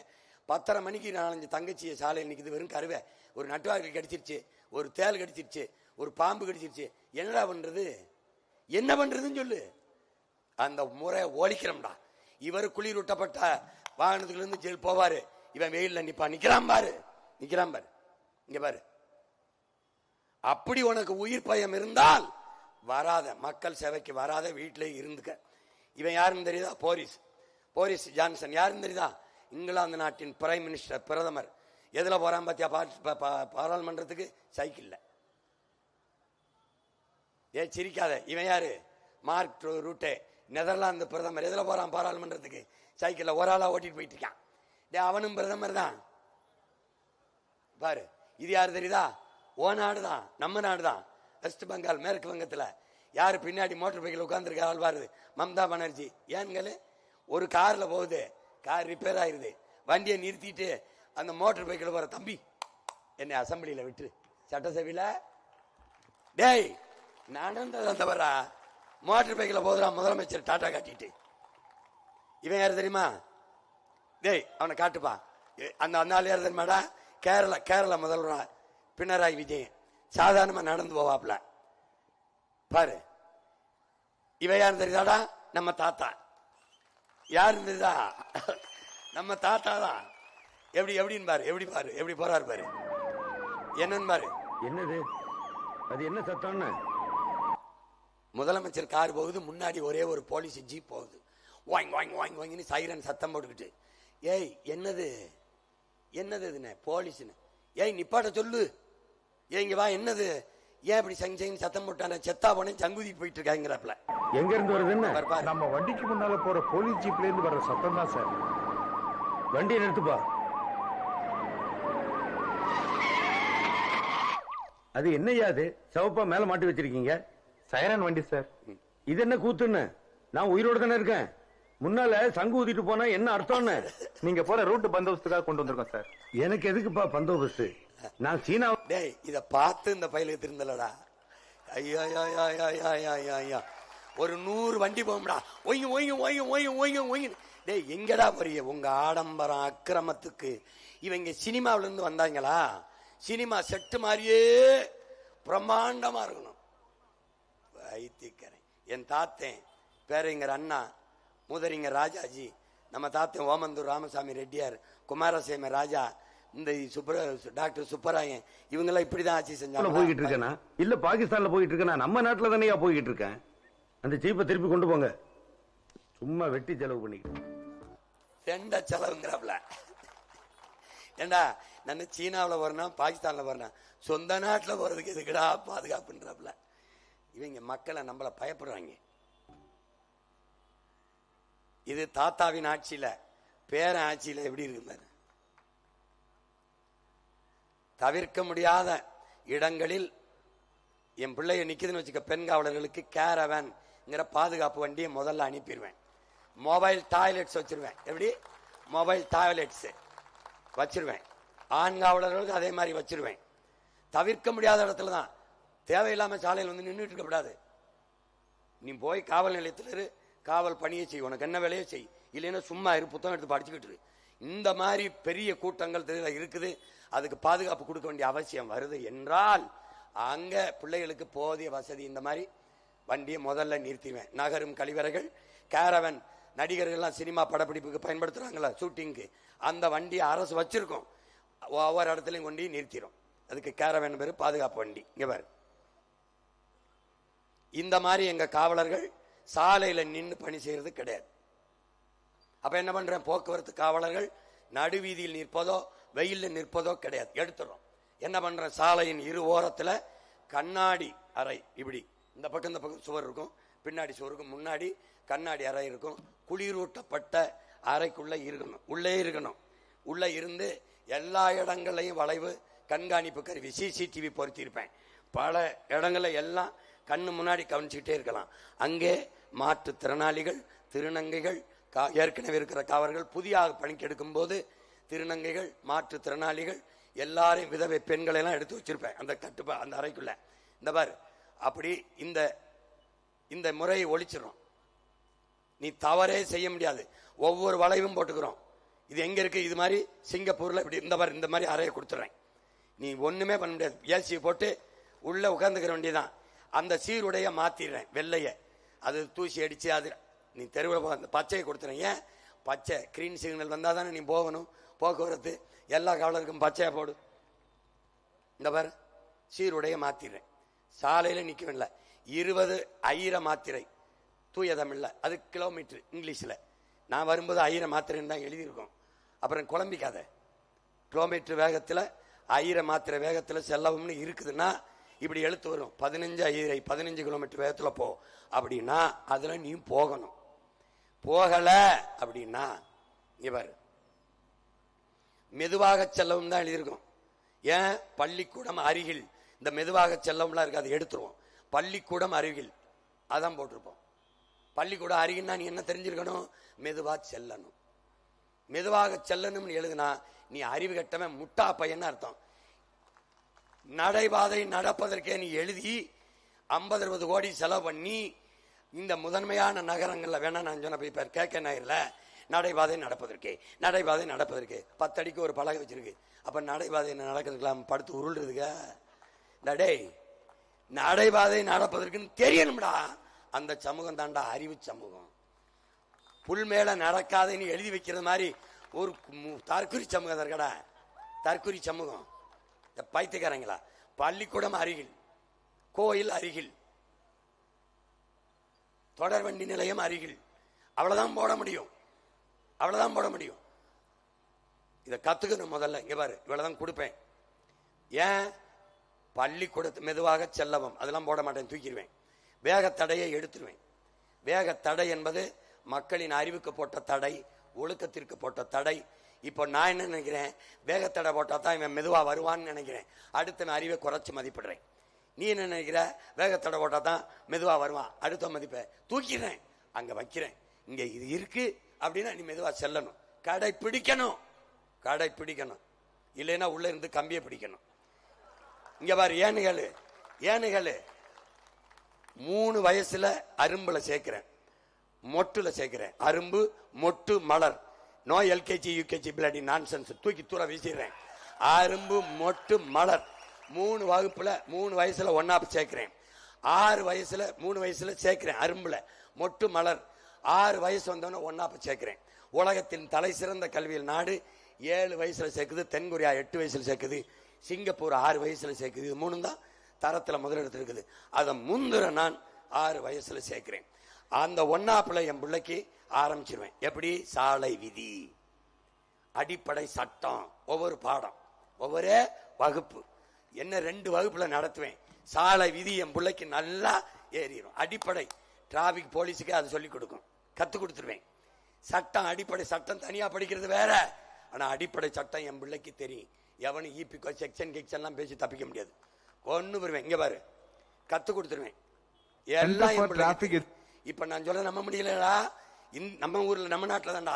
10:30 மணிக்கு 4-5 தங்கச்சியை சாலையில் நிக்குது. வெறும் கருவை, ஒரு நட்டுவார்கள் கடிச்சிருச்சு, ஒரு தேல் கடிச்சிருச்சு, ஒரு பாம்பு கடிச்சிருச்சு. என்னடா பண்றது? என்ன பண்றதுன்னு சொல்லு. அந்த முறை ஒழிக்கிறோம்டா. இவர் குளிரூட்டப்பட்ட வாகனத்துல இருந்து ஜெயில் போவாரு, இவன் வெயில்ல நிப்பான். நிக்கிறான் பாரு, நிக்கிறான் பாரு, இங்க பாரு. அப்படி உனக்கு உயிர் பயம் இருந்தால் வராத, மக்கள் சேவைக்கு வராத, வீட்டிலே இருந்துக்க. இவன் யாருன்னு தெரியுதா? Boris Johnson. யாருன்னு தெரியுதா? இங்கிலாந்து நாட்டின் பிரைம் மினிஸ்டர், பிரதமர். எதுல போறான் பாத்தியா? பாராளுமன்றத்துக்கு சைக்கிள்ல. சிரிக்காத. இவன் யாரு? மார்க் ரூட்டே, நெதர்லாந்து பிரதமர். எதுல போறான் பாராளுமன்றத்துக்கு? சைக்கிள்ல. ஒரு ஆளா ஓட்டிட்டு போயிட்டு இருக்கான். அவனும் பிரதமர் தான் பாரு. இது யாரு தெரியுதா? ஓ நாடு தான், நம்ம நாடு தான். வெஸ்ட் பெங்கால், மேற்கு வங்கத்துல. யாரு பின்னாடி மோட்டர் பைக்கில் உட்கார்ந்துருக்க ஆள் பாரு? மம்தா பானர்ஜி. ஏன்களு, ஒரு கார்ல போகுது, கார் ரிப்பேர் ஆயிருது, வண்டியை நிறுத்திட்டு அந்த மோட்டர் பைக்கில் போற, தம்பி என்னை அசம்பிளியில விட்டு, சட்டசபையில டேய் நடந்தது தவறா? மோட்டர் பைக்கில் போதுறான் முதலமைச்சர் டாட்டா காட்டிட்டு. இவன் யாரு தெரியுமா? டேய் அவனை காட்டுப்பா. அந்த ஆள் யாரு தெரியுமாடா? கேரளா முதல்வர் பினராயி விஜயன். சாதாரணமா நடந்து போவாப்ல பாரு. இவன் யாரு தெரியுதாடா? நம்ம தாத்தா. யாரு தெரியுதா? நம்ம தாத்தா தான். எப்படின்னு பாரு, எப்படி போறாரு பாரு. என்னன்னு பாரு. என்னது அது? என்ன சத்தம்னு? முதலமைச்சர் கார் போகுது, முன்னாடி ஒரே ஒரு போலீஸ் ஜீப் போகுது. வாங்கி வாங்கி வாங்கி வாங்கின்னு சைரன் சத்தம் போட்டுக்கிட்டு. ஏய் என்னது இதுன்னு? போலீஸ்னு. ஏய் நிப்பாட்ட சொல்லு. ஏன் இங்க வா. என்னது? ஏன் இப்படி சங்க சத்தம் போட்டான? செத்தா போனே சங்குதி போயிட்டு இருக்காங்கிறப்பல. எங்க இருந்து வருதுன்னு? நம்ம வண்டிக்கு முன்னால போற போலீஸ் ஜீப்ல இருந்து வர்ற சத்தம் தான் சார். வண்டியை நிறுத்துப்பா. அது என்னையா? அது சிவப்பா மேல மாட்டி வச்சிருக்கீங்க? சைரன் வண்டி சார். இது என்ன கூத்துன்னு? நான் உயிரோட தானே இருக்கேன். முன்னால சங்கு ஊதிட்டு போனா என்ன அர்த்தம்னு? நீங்க போற ரூட் பந்தோபஸ்துக்காக கொண்டு வந்திருக்கோம் சார். எனக்கு எதுக்குப்பா பந்தோபஸ்து? நான் சீனா. டேய் இத பார்த்து இந்த பயிலுக்கு திருந்தலடா. ஐயா ஒரு 100 வண்டி போகும்டா. ஒய்யும். டேய் எங்கடா போறீங்க? உங்க ஆடம்பரம் அக்கிரமத்துக்கு. இவங்க சினிமாவில இருந்து வந்தாங்களா? சினிமா செட்டு மாதிரியே பிரம்மாண்டமா இருக்கணும். வைத்தியக்கரை. என் தாத்தன் பேரறிஞர் அண்ணா, முதறிஞர் ராஜாஜி, நம்ம தாத்தன் ஓமந்தூர் ராமசாமி ரெட்டியார், குமாரசேம ராஜா, இந்த டாக்டர் சுப்பராயன், இவங்க எல்லாம் இப்படிதான் ஆட்சி செஞ்சாங்க. போய்கிட்டு இருக்கேனா? இல்ல பாகிஸ்தான்ல போயிட்டு இருக்கேனா? நம்ம நாட்டுல தானே போய்கிட்டு இருக்கேன். அந்த ஜீப்பை திருப்பி கொண்டு போங்க. சும்மா வெட்டி செலவு பண்ணிக்கிட்டு ரெண்ட செலவுங்கிறப்பல. ஏண்டா நான் சீனாவில் வரணும், பாகிஸ்தான்ல வரணும், சொந்த நாட்டில் போறதுக்கு எதுக்குடா பாதுகாப்புன்றப்பல. இவங்க மக்களை நம்மள பயப்படுறாங்க. இது தாத்தாவின் ஆட்சியில, பேரன் ஆட்சியில எப்படி இருக்கு? தவிர்க்க முடியாத இடங்களில் என் பிள்ளைய நிக்குதுன்னு வச்சுக்க, பெண் காவலர்களுக்கு கேரவேன்ங்கிற பாதுகாப்பு வண்டியை முதல்ல அனுப்பிடுவேன். மொபைல் டாய்லெட்ஸ் வச்சிருவேன். எப்படி? மொபைல் டாய்லெட்ஸ் வச்சிருவேன். ஆண் காவலர்களுக்கு அதே மாதிரி வச்சிருவேன். தவிர்க்க முடியாத இடத்துல தான், தேவையில்லாம சாலையில் வந்து நின்றுட்டு இருக்கக்கூடாது. நீ போய் காவல் நிலையத்தில் இரு, காவல் பணியை செய், உனக்கு என்ன வேலையோ செய். இல்லைன்னா சும்மா இரு, புத்தகம் எடுத்து படிச்சுக்கிட்டு இரு. இந்த மாதிரி பெரிய கூட்டங்கள் இருக்குது. அதுக்கு பாதுகாப்பு கொடுக்க வேண்டிய அவசியம் வருது என்றால் அங்க பிள்ளைகளுக்கு போதிய வசதி இந்த மாதிரி வண்டியை முதல்ல நிறுத்திடுவேன். நகரும் கழிவறைகள், கேரவன், நடிகர்கள்லாம் சினிமா படப்பிடிப்புக்கு பயன்படுத்துறாங்களா, ஷூட்டிங்க்கு, அந்த வண்டியை அரசு வச்சிருக்கோம். ஒவ்வொரு இடத்துலையும் கொண்டு நிறுத்திடும். அதுக்கு கேரவன் பேரு, பாதுகாப்பு வண்டி. இங்க பாரு, இந்த மாதிரி எங்க காவலர்கள் சாலையில நின்று பணி செய்யறது கிடையாது. அப்ப என்ன பண்றேன்? போக்குவரத்து காவலர்கள் நடுவீதியில் நிற்பதோ வெயில்ல நிற்பதோ கிடையாது, எடுத்துறோம். என்ன பண்றேன்? சாலையின் இரு ஓரத்துல கண்ணாடி அறை, இப்படி இந்த பக்கம் சுவர் இருக்கும், பின்னாடி சுவருக்கும் முன்னாடி கண்ணாடி அறை இருக்கும். குளிரூட்டப்பட்ட அறைக்குள்ள இருக்கணும், உள்ளே இருக்கணும். உள்ள இருந்து எல்லா இடங்களையும் வளைவு கண்காணிப்பு கருவி, சிசிடிவி பொருத்தியிருப்பேன். பல இடங்கள்ல எல்லாம் கண்ணு முன்னாடி கவனிச்சுக்கிட்டே இருக்கலாம். அங்கே மாற்றுத்திறனாளிகள், திருநங்கைகள், ஏற்கனவே இருக்கிற காவலர்கள், புதியாக பணிக்கு எடுக்கும் போது திருநங்கைகள், மாற்றுத்திறனாளிகள் எல்லாரையும், விதவை பெண்களை எல்லாம் எடுத்து வச்சிருப்பேன் அந்த அந்த அறைக்குள்ள. இந்த பாரு, அப்படி இந்த முறையை ஒழிச்சிடும். நீ தவறே செய்ய முடியாது. ஒவ்வொரு வளைவும் போட்டுக்கிறோம். இது எங்க இருக்கு? இது மாதிரி சிங்கப்பூர்ல இப்படி இந்த மாதிரி அறையை கொடுத்துறேன். நீ ஒண்ணுமே பண்ண முடியாது. ஏசி போட்டு உள்ள உட்கார்ந்துக்கிற வேண்டியதான். அந்த சீருடைய மாத்திடுறேன், வெள்ளைய. அது தூசி அடிச்சு அது நீ தெருவில் அந்த பச்சையை கொடுத்துறேன். ஏன் பச்சை? கிரீன் சிக்னல் வந்தா தானே நீ போகணும். போக்குவரத்து எல்லா காவலருக்கும் பச்சையா போடு. இந்த பாரு, சீருடைய மாத்திடுறேன். சாலையில நிக்கவில்லை. 20,000 மாத்திரை, தூய தமிழ்ல. அது கிலோமீட்டர் இங்கிலீஷ்ல. நான் வரும்போது 1000 மாத்திரைன்னு தான் எழுதியிருக்கோம். அப்புறம் குழம்பிக்காத. கிலோமீட்டர் வேகத்துல 1000 மாத்திரை வேகத்துல செல்லவும்னு இருக்குதுன்னா இப்படி எழுத்து வரும். 15 கிலோமீட்டர் வேகத்துல போ அப்படின்னா அதுல நீ போகணும். போகல அப்படின்னா இவர் மெதுவாக செல்லவும் தான் எழுதியிருக்கும். ஏன்? பள்ளிக்கூடம் அருகில். இந்த மெதுவாக செல்லவும்லாம் இருக்கு, அதை எடுத்துருவோம். பள்ளிக்கூடம் அருகில் அதான் போட்டிருப்போம். பள்ளிக்கூடம் அருகில்னா நீ என்ன தெரிஞ்சிருக்கணும்? மெதுவா செல்லணும். மெதுவாக செல்லணும்னு எழுதுனா நீ அறிவு கட்டவன், முட்டா பையன் அர்த்தம். நடைபாதை நடப்பதற்கே நீ எழுதி 50-60 கோடி செலவு பண்ணி இந்த முதன்மையான நகரங்கள்ல வேணா நான் சொன்ன போய் கேட்க நகர்ல நடைபாதை நடப்பதற்கே 10 அடிக்கு ஒரு பலகை வச்சிருக்கு. அப்ப நடைபாதை நடக்கிறதுக்கெல்லாம் படுத்து உருள்றதுக்க? டேய், நடைபாதை நடப்பதற்குன்னு தெரியணும்டா. அந்த சமூகம் தாண்டா அறிவு சமூகம். புல் மேல நடக்காதன்னு எழுதி வைக்கிறது மாதிரி ஒரு தற்குறி சமூகம் இருக்கடா. தற்குறி சமூகம் பைத்தியக்காரங்களா. பள்ளிக்கூடம் அருகில், கோயில் அருகில், தொடர்வண்டி நிலையம் அருகில். அவ்வளவுதான் போட முடியும். இதை கத்துக்கணும் முதல்ல. இங்க பாரு, இவ்வளவுதான் கொடுப்பேன். ஏன்? பள்ளிக்கூடத்து மெதுவாக செல்லவும் அதெல்லாம் போட மாட்டேன், தூக்கிடுவேன். வேகத்தடையை எடுத்துருவேன். வேகத்தடை என்பது மக்களின் அறிவுக்கு போட்ட தடை, ஒழுக்கத்திற்கு போட்ட தடை. இப்போ நான் என்ன நினைக்கிறேன்? வேகத்தடை போட்டா தான் இவன் மெதுவா வருவான்னு நினைக்கிறேன். அடுத்த அறிவை குறைச்சு மதிப்பிடுறேன். நீ என்ன நினைக்கிற? வேகத்தடை போட்டா தான் மெதுவா வருவான், அடுத்த மதிப்பை தூக்கிறேன், அங்க வைக்கிறேன். இங்க இது இருக்கு அப்படின்னா நீ மெதுவா செல்லணும். கடைபிடிக்கணும். இல்லைன்னா உள்ள இருந்து கம்பியை பிடிக்கணும். இங்க பாரு, ஏனுகள் 3 வயசுல அரும்புல சேர்க்கிறேன், மொட்டுல சேர்க்கிறேன். அரும்பு, மொட்டு, மலர். No LKG UKG bloody nonsense, தூக்கி தூர வீசிடுறேன். அரும்பு, மொட்டு, மலர் 3 வகுப்புல 3 வயசுல ஒன்னா சேர்க்கிறேன். 6 வயசுல 3 வயசுல சேர்க்கிறேன். அரும்புல மொட்டு, மலர் 6 வயசு வந்தவன ஒன்னா சேர்க்கிறேன். உலகத்தின் தலை சிறந்த கல்வியில் நாடு 7 வயசுல சேர்க்குது. தென்கொரியா 8 வயசுல சேர்க்குது. சிங்கப்பூர் 6 வயசுல சேர்க்குது. இது 3 தான் தரத்துல முதலிடத்தில் இருக்குது. அதை முந்துற நான் 6 வயசுல சேர்க்கிறேன். அந்த ஒன்னாப்புல என் பிள்ளைக்கு ஆரம்பிச்சிருவேன். எப்படி? சாலை விதி, அடிப்படை சட்டம், ஒவ்வொரு பாடம், ஒவ்வொரு வகுப்பு. என்ன 2 வகுப்புல நடத்துவேன். சாலை விதி என் பிள்ளைக்கு நல்லா ஏறிடும். அடிப்படை டிராபிக் போலீஸுக்கு அது சொல்லி கொடுக்கும், கத்து கொடுத்துருவேன். சட்டம், அடிப்படை சட்டம் தனியா படிக்கிறது வேற. ஆனா அடிப்படை சட்டம் என் பிள்ளைக்கு தெரியும். எவனு இபிகோ செக்ஷன் கிக்ஷன் பேசி தப்பிக்க முடியாது. கொண்டு வருவேன். இங்க பாரு, கத்து கொடுத்துருவேன் எல்லாம். இப்ப நான் சொல்ல நம்ப முடியலடா. நம்ம ஊர்ல, நம்ம நாட்டுல தான்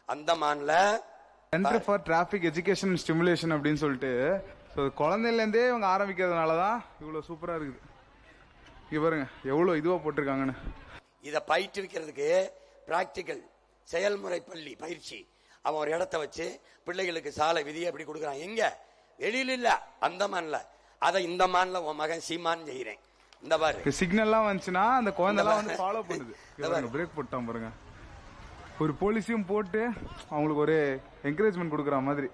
அந்தமான்ல centre for traffic education and stimulation அப்படின்னு சொல்லிட்டு குழந்தையில இருந்தே இவங்க ஆரம்பிக்கிறதுனாலதான் இவ்வளவு சூப்பரா இருக்குது. இங்க பாருங்க எவ்வளவு இதுவா போட்டிருக்காங்கன்னு. இத பயிற்றுவிக்கிறதுக்கு பிராக்டிக்கல் செயல்முறை பள்ளி பயிற்சி. அவன் ஒரு இடத்த வச்சு பிள்ளைகளுக்கு சாலை விதியை எப்படி கொடுக்குறான். எங்க? வெளியில இல்ல, அந்தமான்ல. அதை இந்த மான்ல உன் மகன் சீமான் செய்யறேன். இந்த பாரு, சிக்னல்லாம் வந்துச்சுன்னா அந்த குழந்தை எல்லாம் வந்து ஃபாலோ பண்ணுது. பிரேக் போட்டான் பாருங்க. ஒரு போலீஸையும் போட்டு அவங்களுக்கு ஒரு என்கரேஜ்மெண்ட் கொடுக்குற மாதிரி.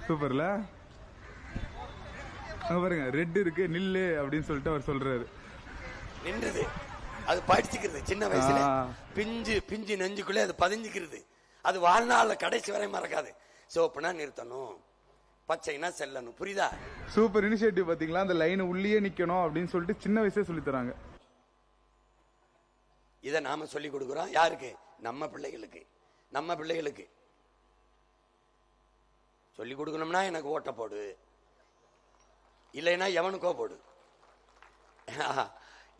சூப்பர்ல. பாருங்க, ரெட் இருக்கு நில்லு அப்படின்னு சொல்லிட்டு அவர் சொல்றாரு. நின்றது அது படிச்சுக்கிறது. சின்ன வயசுல பிஞ்சு நெஞ்சுக்குள்ளே அது பதிஞ்சுக்கிறது. அது வாழ்நாள்ல கடைசி வரை மறக்காது. சிவப்புனா நிறுத்தணும், பச்சைனா செல்லணும். புரியுதா? Super initiative. பாத்தீங்களா? அந்த லைன் உள்ளே நிக்கணும் அப்படின்னு சொல்லிட்டு சின்ன வயசே சொல்லி தராங்க. இதை நாம சொல்லி கொடுக்கிறோம். யாருக்கு? நம்ம பிள்ளைகளுக்கு சொல்லி கொடுக்கணும்னா எனக்கு ஓட்ட போடு. இல்லைன்னா எவனுக்கோ போடு.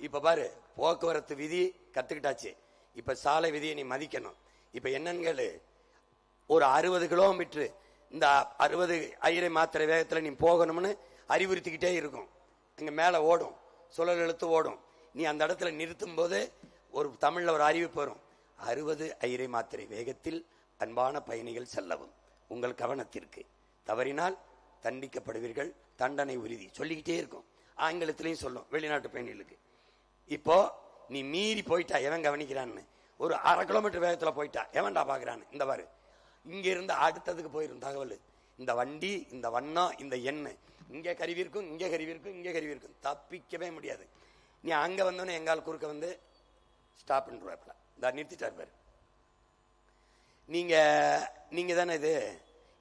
இப்ப பாரு, போக்குவரத்து விதி கத்துக்கிட்டாச்சு, இப்ப சாலை விதியை நீ மதிக்கணும். இப்ப என்னன்னு கேளு, ஒரு 60 கிலோமீட்டர் இந்த 60 ஐரை மாத்திரை வேகத்துல நீ போகணும்னு அறிவுறுத்திக்கிட்டே இருக்கும். இங்க மேல ஓடும், சுழல் இழுத்து ஓடும். நீ அந்த இடத்துல நிறுத்தும் போது ஒரு தமிழ்ல ஒரு அறிவிப்பு வரும், 60 ஐரை மாத்திரை வேகத்தில் அன்பான பயணிகள் செல்லவும், உங்கள் கவனத்திற்கு, தவறினால் தண்டிக்கப்படுவீர்கள், தண்டனை உறுதி. சொல்லிக்கிட்டே இருக்கும். ஆங்கிலத்திலையும் சொல்லும் வெளிநாட்டு பயணிகளுக்கு. இப்போ நீ மீறி போயிட்டா எவன் கவனிக்கிறான்னு, ஒரு 1/2 கிலோமீட்டர் வேகத்துல போயிட்டா எவன்டா பாக்குறான்னு, இந்த பாரு, இங்க இருந்து அடுத்ததுக்கு போயிரும் தகவல். இந்த வண்டி, இந்த வண்ணம், இந்த எண்ணெய், இங்க கருவி இருக்கும், இங்க கருவி இருக்கும், இங்க கருவி இருக்கும், தப்பிக்கவே முடியாது. நீ அங்க வந்தோன்னு எங்கால் குறுக்க வந்து ஸ்டாப் பண்ணுவாப்ல, இந்த நிறுத்திட்டார் பாரு. நீங்க தானே இது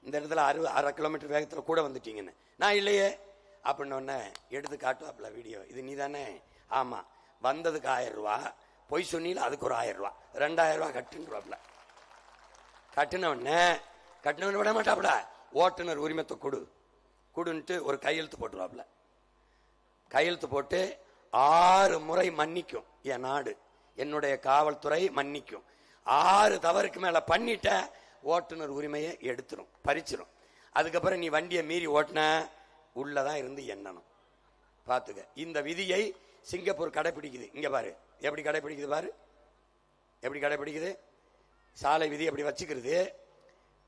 இந்த இடத்துல 1/2 கிலோமீட்டர் வேகத்துல கூட வந்துட்டீங்கன்னு, நான் இல்லையே அப்படின்னு எடுத்து காட்டுவாப்ல வீடியோ. இது நீ தானே? ஆமா. வந்ததுக்கு 1000 ரூபாய், பொய் சொன்னீல அதுக்கு ஒரு 1000 ரூபாய், 2000 ரூபாய் கட்டுன்றாப்ல. கட்டினவன விட மாட்டாப்ல, ஓட்டுநர் உரிமத்தை கொடுன்ட்டு ஒரு கையெழுத்து போட்டுருவாப்ல. கையெழுத்து போட்டு 6 முறை மன்னிக்கும் என் நாடு, என்னுடைய காவல்துறை மன்னிக்கும். 6 தவறுக்கு மேல பண்ணிட்ட ஓட்டுநர் உரிமையை எடுத்துரும், பறிச்சிரும். அதுக்கப்புறம் நீ வண்டியை மீறி ஓட்டின உள்ளதான் இருந்து எண்ணணும். பாத்துக்க, இந்த விதியை சிங்கப்பூர் கடைபிடிக்குது. இங்க பாரு எப்படி கடைபிடிக்குது பாரு, எப்படி கடைபிடிக்குது. சாலை விதி எப்படி வச்சுக்கிறது,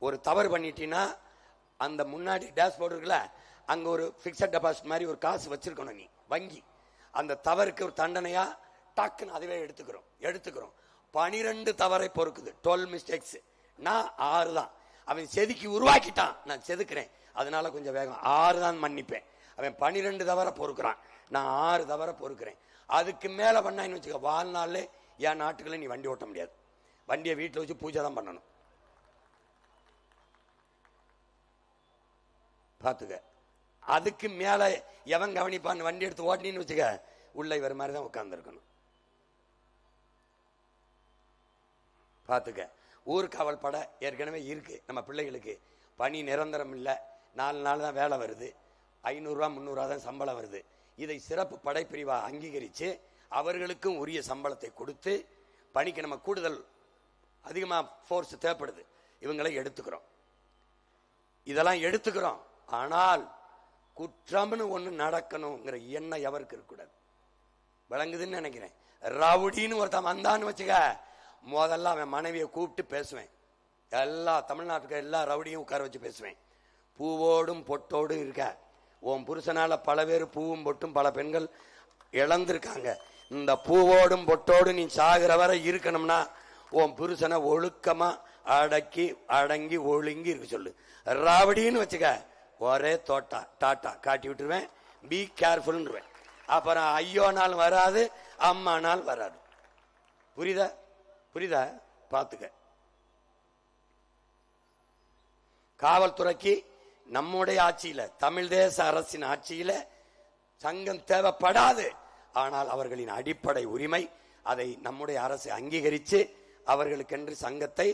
ஒரு தவறு பண்ணிட்டீங்கன்னா அந்த முன்னாடி டேஷ்போர்டு இருக்குல்ல, அங்க ஒரு பிக்சட் டெபாசிட் மாதிரி ஒரு காசு வச்சிருக்கணும் நீ வங்கி. அந்த தவறுக்கு ஒரு தண்டனையா டக்குன்னு அதுவே எடுத்துக்கிறோம். 12 தவறை பொறுக்குது, 12 மிஸ்டேக்ஸ். நான் 6 தான். அவன் செதுக்கி உருவாக்கிட்டான், நான் செதுக்கிறேன், அதனால கொஞ்சம் வேகம் 6 தான் மன்னிப்பேன். அவன் 12 தவறை பொறுக்கிறான், நான் 6 தவறை பொறுக்கிறேன். அதுக்கு மேல பண்ணான்னு வச்சுக்க, வாழ்நாள்ல என் நாட்டுக்குள்ள நீ வண்டி ஓட்ட முடியாது. வண்டியை வீட்டில் வச்சு பூஜை தான் பண்ணணும். பாத்துக்க, அதுக்கு மேல எவன் கவனிப்பான்னு வண்டி எடுத்து ஓட்டினு வச்சுக்க, உள்ள இவர் மாதிரி தான் உட்கார்ந்து இருக்கணும். பாத்துக்க, ஊர்காவல் படை ஏற்கனவே இருக்கு நம்ம பிள்ளைகளுக்கு. பணி நிரந்தரம் இல்லை, 4 நாள் தான் வேலை வருது, 500 ரூபா 300 ரூபா தான் சம்பளம் வருது. இதை சிறப்பு படைப்பிரிவா அங்கீகரிச்சு அவர்களுக்கும் உரிய சம்பளத்தை கொடுத்து, பணிக்கு நம்ம கூடுதல் அதிகமா போர்ஸ் தேவைப்படுது, இவங்களை எடுத்துக்கிறோம். இதெல்லாம் எடுத்துக்கிறோம். ஆனால் குற்றம்னு ஒண்ணு நடக்கணுங்கிற எண்ணம் எவருக்கு இருக்கக்கூடாது. விளங்குதுன்னு நினைக்கிறேன். ரவுடின்னு ஒருத்தன் வந்தான்னு வச்சுக்க, முதல்ல அவன் மனைவியை கூப்பிட்டு பேசுவேன். எல்லா தமிழ்நாட்டுக்கு எல்லா ரவுடியும் உட்கார வச்சு பேசுவேன். பூவோடும் பொட்டோடும் இருக்க, உன் புருஷனால பல பேர் பூவும் பொட்டும் பல பெண்கள் இழந்திருக்காங்க. இந்த பூவோடும் பொட்டோடும் நீ சாகிற வரை இருக்கணும்னா உன் புருஷனை ஒழுக்கமா அடங்கி ஒழுங்கி இருக்க சொல்லு. ராவடின்னு வச்சுக்க, ஒரே டாட்டா காட்டி விட்டுருவேன், பி கேர்ஃபுல்ன்றுவேன். அப்புறம் ஐயோ நாள் வராது, அம்மா நாள் வராது. புரியுதா? பாத்துக்க, காவல்துறைக்கு நம்முடைய ஆட்சியில, தமிழ் தேச அரசின் ஆட்சியில சங்கம் தேவைப்படாது. ஆனால் அவர்களின் அடிப்படை உரிமை, அதை நம்முடைய அரசு அங்கீகரித்து அவர்களுக்கென்று சங்கத்தை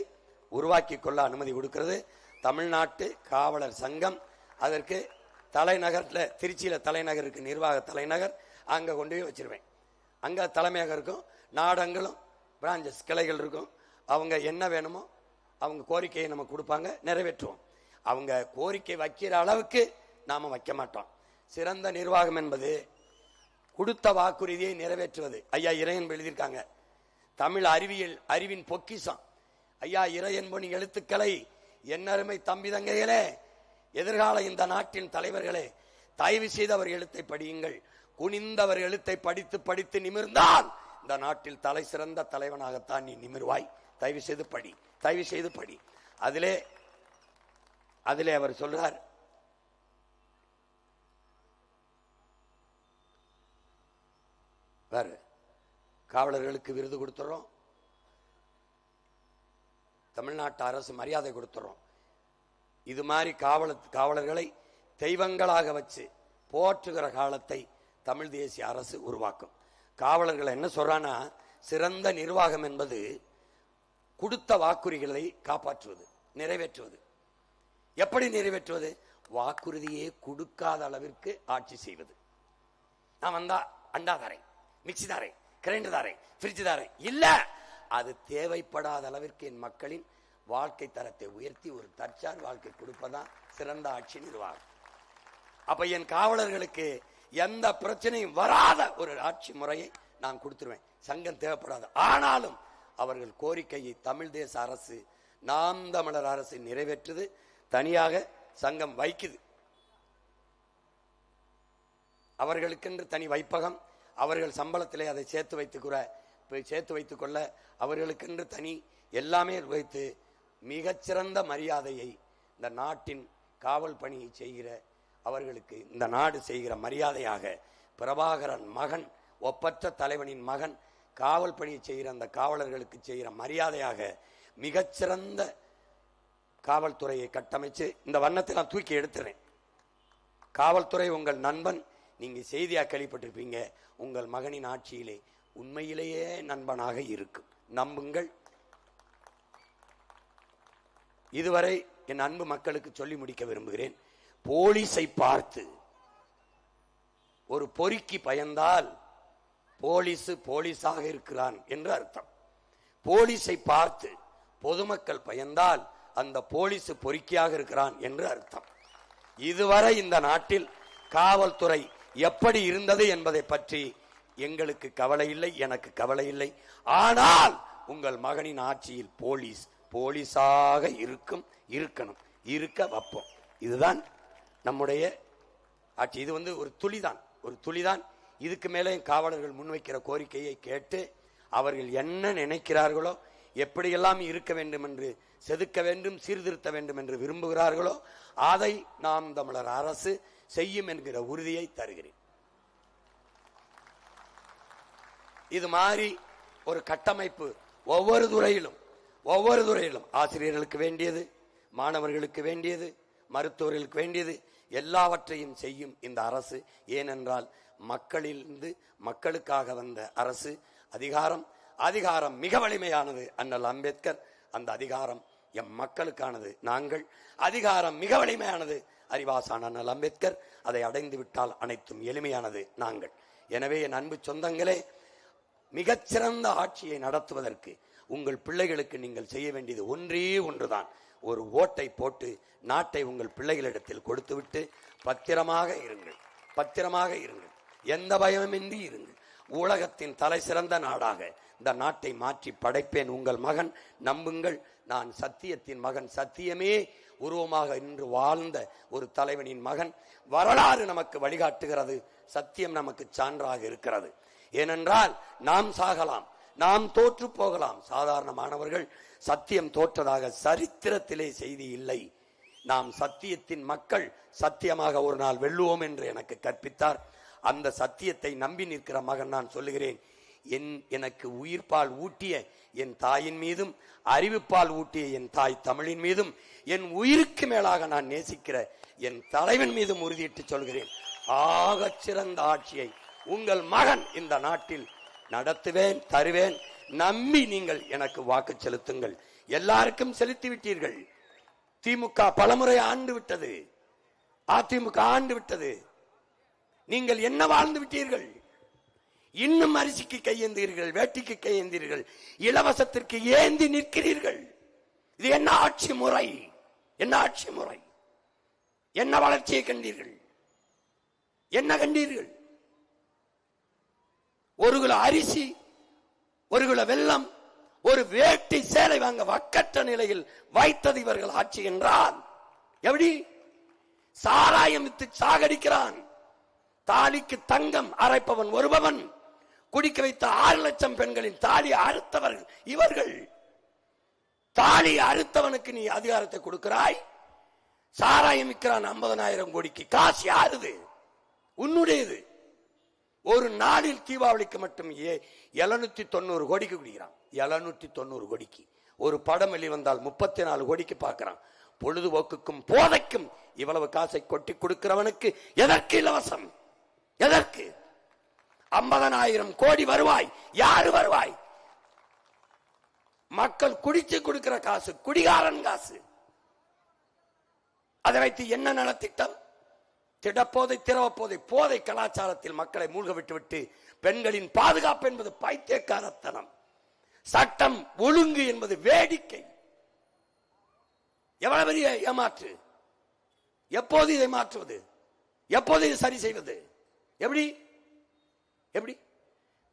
உருவாக்கி கொள்ள அனுமதி கொடுக்கிறது தமிழ்நாட்டு காவலர் சங்கம். அதற்கு தலைநகர்ல, திருச்சியில தலைநகர் இருக்கு, நிர்வாக தலைநகர், அங்க கொண்டு போய் வச்சிருவேன். அங்க தலைமையாக இருக்கும், நாடங்களும் பிரான்சஸ் கிளைகள் இருக்கும். அவங்க என்ன வேணுமோ அவங்க கோரிக்கையை நம்ம கொடுப்பாங்க, நிறைவேற்றுவோம். அவங்க கோரிக்கை வைக்கிற அளவுக்கு நாம வைக்க மாட்டோம். சிறந்த நிர்வாகம் என்பது கொடுத்த வாக்குறுதியை நிறைவேற்றுவது. ஐயா இறையன்பு எழுதியிருக்காங்க, தமிழ் அறிவின் பொக்கிஷம். ஐயா இறையன்பு எழுத்துக்களை என்னருமை தம்பி தங்கைகளே, எதிர்கால இந்த நாட்டின் தலைவர்களே, தயவு செய்து அவர் எழுத்தை படியுங்கள். குனிந்தவர் எழுத்தை படித்து படித்து நிமிர்ந்தால் இந்த நாட்டில் தலை சிறந்த தலைவனாகத்தான் நீ நிமிர்வாய். தயவு செய்து படி. அதிலே அவர் சொல்றார், வேறு காவலர்களுக்கு விருது கொடுத்துறோம், தமிழ்நாட்டு அரசு மரியாதை கொடுத்துறோம். இது மாதிரி காவலர்களை தெய்வங்களாக வச்சு போற்றுகிற காலத்தை தமிழ் தேசிய அரசு உருவாக்கும். காவலர்கள் என்ன சொல்றானா, சிறந்த நிர்வாகம் என்பது கொடுத்த வாக்குறுதிகளை காப்பாற்றுவது, நிறைவேற்றுவது. எப்படி நிறைவேற்றுவது? வாக்குறுதியே கொடுக்காத அளவிற்கு ஆட்சி செய்வது. நான் வந்தா அண்டா தாரேன், மிக்சி தாரேன், கிரைண்டர் தாரேன், பிரிட்ஜ் தாரேன், இல்ல அது தேவைப்படாத அளவிற்கு என் மக்களின் வாழ்க்கை தரத்தை உயர்த்தி ஒரு தற்சார் வாழ்க்கை கொடுப்பதான் சிறந்த ஆட்சி நிர்வாகம். அப்ப என் காவலர்களுக்கு எந்த பிரச்சனையும் வராத ஒரு ஆட்சி முறையை நான் கொடுத்துருவேன். சங்கம் தேவைப்படாது. ஆனாலும் அவர்கள் கோரிக்கையை தமிழ் தேச அரசு, நாம் தமிழர் அரசு நிறைவேற்றுது. தனியாக சங்கம் வைக்குது. அவர்களுக்கென்று தனி வைப்பகம், அவர்கள் சம்பளத்திலே அதை சேர்த்து வைத்துக் கொள்ள அவர்களுக்கென்று தனி எல்லாமே வைத்து மிகச்சிறந்த மரியாதையை இந்த நாட்டின் காவல் பணியை செய்கிற அவர்களுக்கு இந்த நாடு செய்கிற மரியாதையாக பிரபாகரன் மகன், ஒப்பற்ற தலைவனின் மகன், காவல் பணியை செய்கிற அந்த காவலர்களுக்கு செய்கிற மரியாதையாக மிகச்சிறந்த காவல்துறையை கட்டமைச்சு இந்த வண்ணத்தை நான் தூக்கி எடுத்துறேன். காவல்துறை உங்கள் நண்பன். நீங்க செய்தியா கேள்விப்பட்டிருப்பீங்க. உங்கள் மகனின் ஆட்சியிலே உண்மையிலேயே நண்பனாக இருக்கும். நம்புங்கள். இதுவரை என் அன்பு மக்களுக்கு சொல்லி முடிக்க விரும்புகிறேன். போலீஸை பார்த்து ஒரு பொறுக்கி பயந்தால் போலீஸாக இருக்கிறான் என்று அர்த்தம். போலீஸை பார்த்து பொதுமக்கள் பயந்தால் அந்த போலீஸ் பொறுக்கியாக இருக்கிறான் என்று அர்த்தம். இதுவரை இந்த நாட்டில் காவல்துறை எப்படி இருந்தது என்பதை பற்றி எங்களுக்கு கவலை இல்லை, எனக்கு கவலை இல்லை. ஆனால் உங்கள் மகனின் ஆட்சியில் போலீஸாக இருக்கணும், இருக்க வைப்போம். இதுதான் நம்முடைய ஆட்சி. இது ஒரு துளிதான். இதுக்கு மேலே காவலர்கள் முன்வைக்கிற கோரிக்கையை கேட்டு அவர்கள் என்ன நினைக்கிறார்களோ, எப்படியெல்லாம் இருக்க வேண்டும் என்று, செதுக்க வேண்டும், சீர்திருத்த வேண்டும் என்று விரும்புகிறார்களோ அதை நாம் தமிழர் அரசு செய்யும் என்கிற உறுதியை தருகிறேன். இது மாதிரி ஒரு கட்டமைப்பு ஒவ்வொரு துறையிலும் ஆசிரியர்களுக்கு வேண்டியது, மாணவர்களுக்கு வேண்டியது, மருத்துவர்களுக்கு வேண்டியது எல்லாவற்றையும் செய்யும் இந்த அரசு. ஏனென்றால் மக்களிலிருந்து மக்களுக்காக வந்த அரசு. அதிகாரம் மிக வலிமையானது. அண்ணல் அம்பேத்கர். அந்த அதிகாரம் எம் மக்களுக்கானது. நாங்கள் அதிகாரம் மிக வலிமையானது. அறிவாசான் அண்ணல் அம்பேத்கர். அதை அடைந்து விட்டால் அனைத்தும் எளிமையானது நாங்கள். எனவே என் அன்பு சொந்தங்களே, மிகச்சிறந்த ஆட்சியை நடத்துவதற்கு உங்கள் பிள்ளைகளுக்கு நீங்கள் செய்ய வேண்டியது ஒன்றே ஒன்றுதான். ஒரு ஓட்டை போட்டு நாட்டை உங்கள் பிள்ளைகளிடத்தில் கொடுத்துவிட்டு பத்திரமாக இருங்கள். எந்த பயமின்றி இருங்கள். உலகத்தின் தலை சிறந்த நாடாக இந்த நாட்டை மாற்றி படைப்பேன். உங்கள் மகன். நம்புங்கள். நான் சத்தியத்தின் மகன். சத்தியமே உருவமாக இன்று வாழ்ந்த ஒரு தலைவனின் மகன். வரலாறு நமக்கு வழிகாட்டுகிறது. சத்தியம் நமக்கு சான்றாக இருக்கிறது. ஏனென்றால் நாம் சாகலாம், நாம் தோற்று போகலாம். சாதாரணமானவர்கள் சத்தியம் தோற்றதாக சரித்திரத்திலே செய்தி இல்லை. நாம் சத்தியத்தின் மக்கள். சத்தியமாக ஒரு நாள் வெல்லுவோம் என்று எனக்கு கற்பித்தார். அந்த சத்தியத்தை நம்பி நிற்கிற மகன் நான் சொல்லுகிறேன். எனக்கு உயிர்ப்பால் ஊட்டிய என் தாயின் மீதும், அறிவுப்பால் ஊட்டிய என் தாய் தமிழின் மீதும், என் உயிருக்கு மேலாக நான் நேசிக்கிற என் தலைவன் மீதும் உறுதியிட்டு சொல்கிறேன். ஆகச் சிறந்த ஆட்சியை உங்கள் மகன் இந்த நாட்டில் நடத்துவேன், தருவேன். நம்பி நீங்கள் எனக்கு வாக்கு செலுத்துங்கள். எல்லாருக்கும் செலுத்தி விட்டீர்கள். திமுக பலமுறை ஆண்டு விட்டது, அதிமுக ஆண்டு விட்டது. நீங்கள் என்ன வாழ்ந்து விட்டீர்கள்? இன்னும் அரிசிக்கு கையேந்தீர்கள், வேட்டிக்கு கையேந்தீர்கள், இலவசத்திற்கு ஏந்தி நிற்கிறீர்கள். இது என்ன ஆட்சி முறை? என்ன வளர்ச்சியை கண்டீர்கள்? என்ன கண்டீர்கள்? ஒரு கிலோ அரிசி, ஒரு கிலோ வெல்லம், ஒரு வேட்டி சேலை வாங்க வக்கற்ற நிலையில் வைத்தது இவர்கள் ஆட்சி என்றால் எப்படி? சாராயம் வித்து சாகடிக்கிறான். தாலிக்கு தங்கம் அரைப்பவன் ஒருபவன். குடிக்க வைத்த 6 லட்சம் பெண்களின் தாலி அறுத்தவர்கள் இவர்கள். தாலி அறுத்தவனுக்கு நீ அதிகாரத்தை கொடுக்கிறாய். சாராயம் விற்கிறான் 50,000 கோடிக்கு. காசு யாருது? உன்னுடையது. ஒரு நாளில் தீபாவளிக்கு மட்டும் 790 கோடிக்கு குடிக்கிறான். 790 கோடிக்கு. ஒரு படம் வெளிவந்தால் 34 கோடிக்கு பார்க்கிறான். பொழுதுபோக்குக்கும் போதைக்கும் இவ்வளவு காசை கொட்டி கொடுக்கிறவனுக்கு எதற்கு இலவசம்? எதற்கு? 50,000 கோடி வருவாய். யாரு வருவாய்? மக்கள் குடிச்சு கொடுக்கிற காசு, குடிகாரன் காசு. அதை வைத்து என்ன நலத்திட்டம்? திடப்போதை, திரவப்போதை, போதை கலாச்சாரத்தில் மக்களை மூழ்க விட்டு பெண்களின் பாதுகாப்பு என்பது பைத்தியக்காரத்தனம், சட்டம் ஒழுங்கு என்பது வேடிக்கை. எவ்வளவு பெரிய ஏமாற்று! எப்போது இதை மாற்றுவது? எப்போது இதை சரி செய்வது? எப்படி எப்படி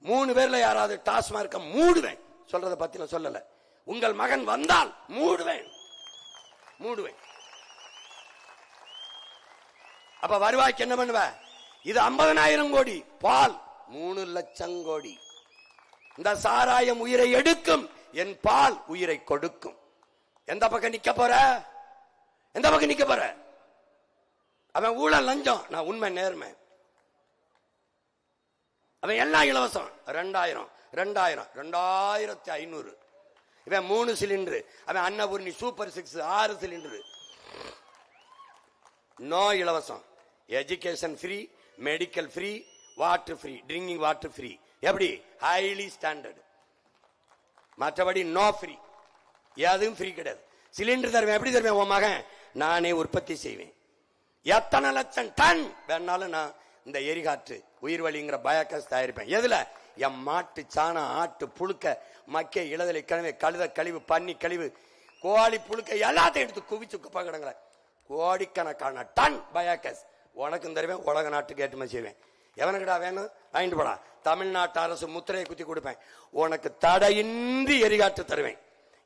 3 பேர்ல யாராவது டாஸ்மார்க்க மூடுவேன் சொல்றத பத்தி நான் சொல்லல. உங்கள் மகன் வந்தால் மூடுவேன். அப்ப வருவாய்க்கு என்ன பண்ணுவ? இது 50,000 கோடி, பால் 3 லட்சம் கோடி. இந்த சாராயம் உயிரை எடுக்கும், என் பால் உயிரை கொடுக்கும். எந்த பக்கம் நிக்க போற? எந்த பக்கம் நிக்க போற? அவன் ஊழல் லஞ்சம், நான் உண்மை நேர்மை. அவன் எல்லாம் இலவசம். 2000 2500. இவன் 3 சிலிண்டர். அவன் அன்னபூர்ணி சூப்பர் 6 6 சிலிண்டர். நோ இலவசம். Education free, medical free, water free, drinking water free. எப்படி? Highly standard. மற்றபடி நோ ஃப்ரீ, எதுவும் ஃப்ரீ கிடையாது. சிலிண்டர் தருவேன். எப்படி தருவேன்? உன் மகன் நானே உற்பத்தி செய்வேன். எத்தனை லட்சம் டன் வேணாலும் நான் இந்த எரிகாற்று உயிர் வழிங்கிற பயோகேஸ் தயாரிப்பேன். எதுல? என் மாட்டு சாணம், ஆட்டு புழுக்க, மக்கிய இளதலை கழிவு, கழுத கழிவு, பன்னி கழிவு, கோழி புழுக்க எல்லாத்தையும் எடுத்து குவிச்சு குப்பை கிடங்குற கோடிக்கணக்கான டன் பயோகேஸ் உனக்கும் தருவேன், உலக நாட்டுக்கு ஏற்றுமதி செய்வேன். எவனுக்குடா வேணும்? வாங்கிட்டு போடா. தமிழ்நாட்டு அரசு முத்திரையை குத்தி கொடுப்பேன். உனக்கு தடையின்றி எரிகாற்று தருவேன்.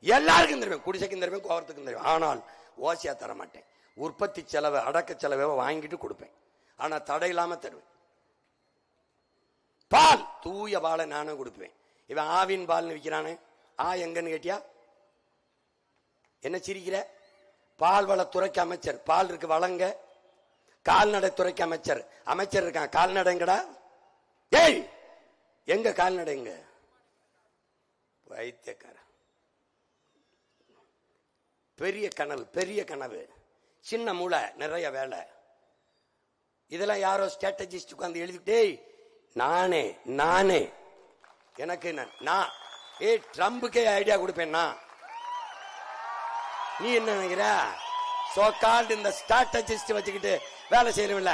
எல்லாருக்கும் தருவேன், குடிசைக்கும் தருவேன், கோவரத்துக்கும் தருவேன். ஆனால் ஓசியா தர மாட்டேன். உற்பத்தி செலவு, அடக்க செலவை வாங்கிட்டு கொடுப்பேன். ஆனா தடை இல்லாம தருவேன். பால், தூய பாலை நானும் கொடுப்பேன். இவன் ஆவின் பால்னு விற்கிறானே, எங்கன்னு கேட்டியா? என்ன சிரிக்கிற? பால்வளத்துறைக்கு அமைச்சர், பால் இருக்கு வழங்க. கால்நடை துறைக்கு அமைச்சர் இருக்கான். கால்நடைங்கடா, ஏய் எங்க கால்நடைங்க? வைத்தியக்கார. பெரிய கனவு, சின்ன மூளை, நிறைய வேலை. இதெல்லாம் யாரோ ஸ்ட்ராட்டஜிஸ்ட் உட்கார்ந்து எழுதிட்டே, நானே எனக்கு நான் ட்ரம்புக்கே ஐடியா கொடுப்பேன். நீ என்ன நினைக்கிற? சோ கால்டு இந்த ஸ்ட்ராட்டஜிஸ்ட் வச்சுக்கிட்டு வேலை செய்யறவில்ல.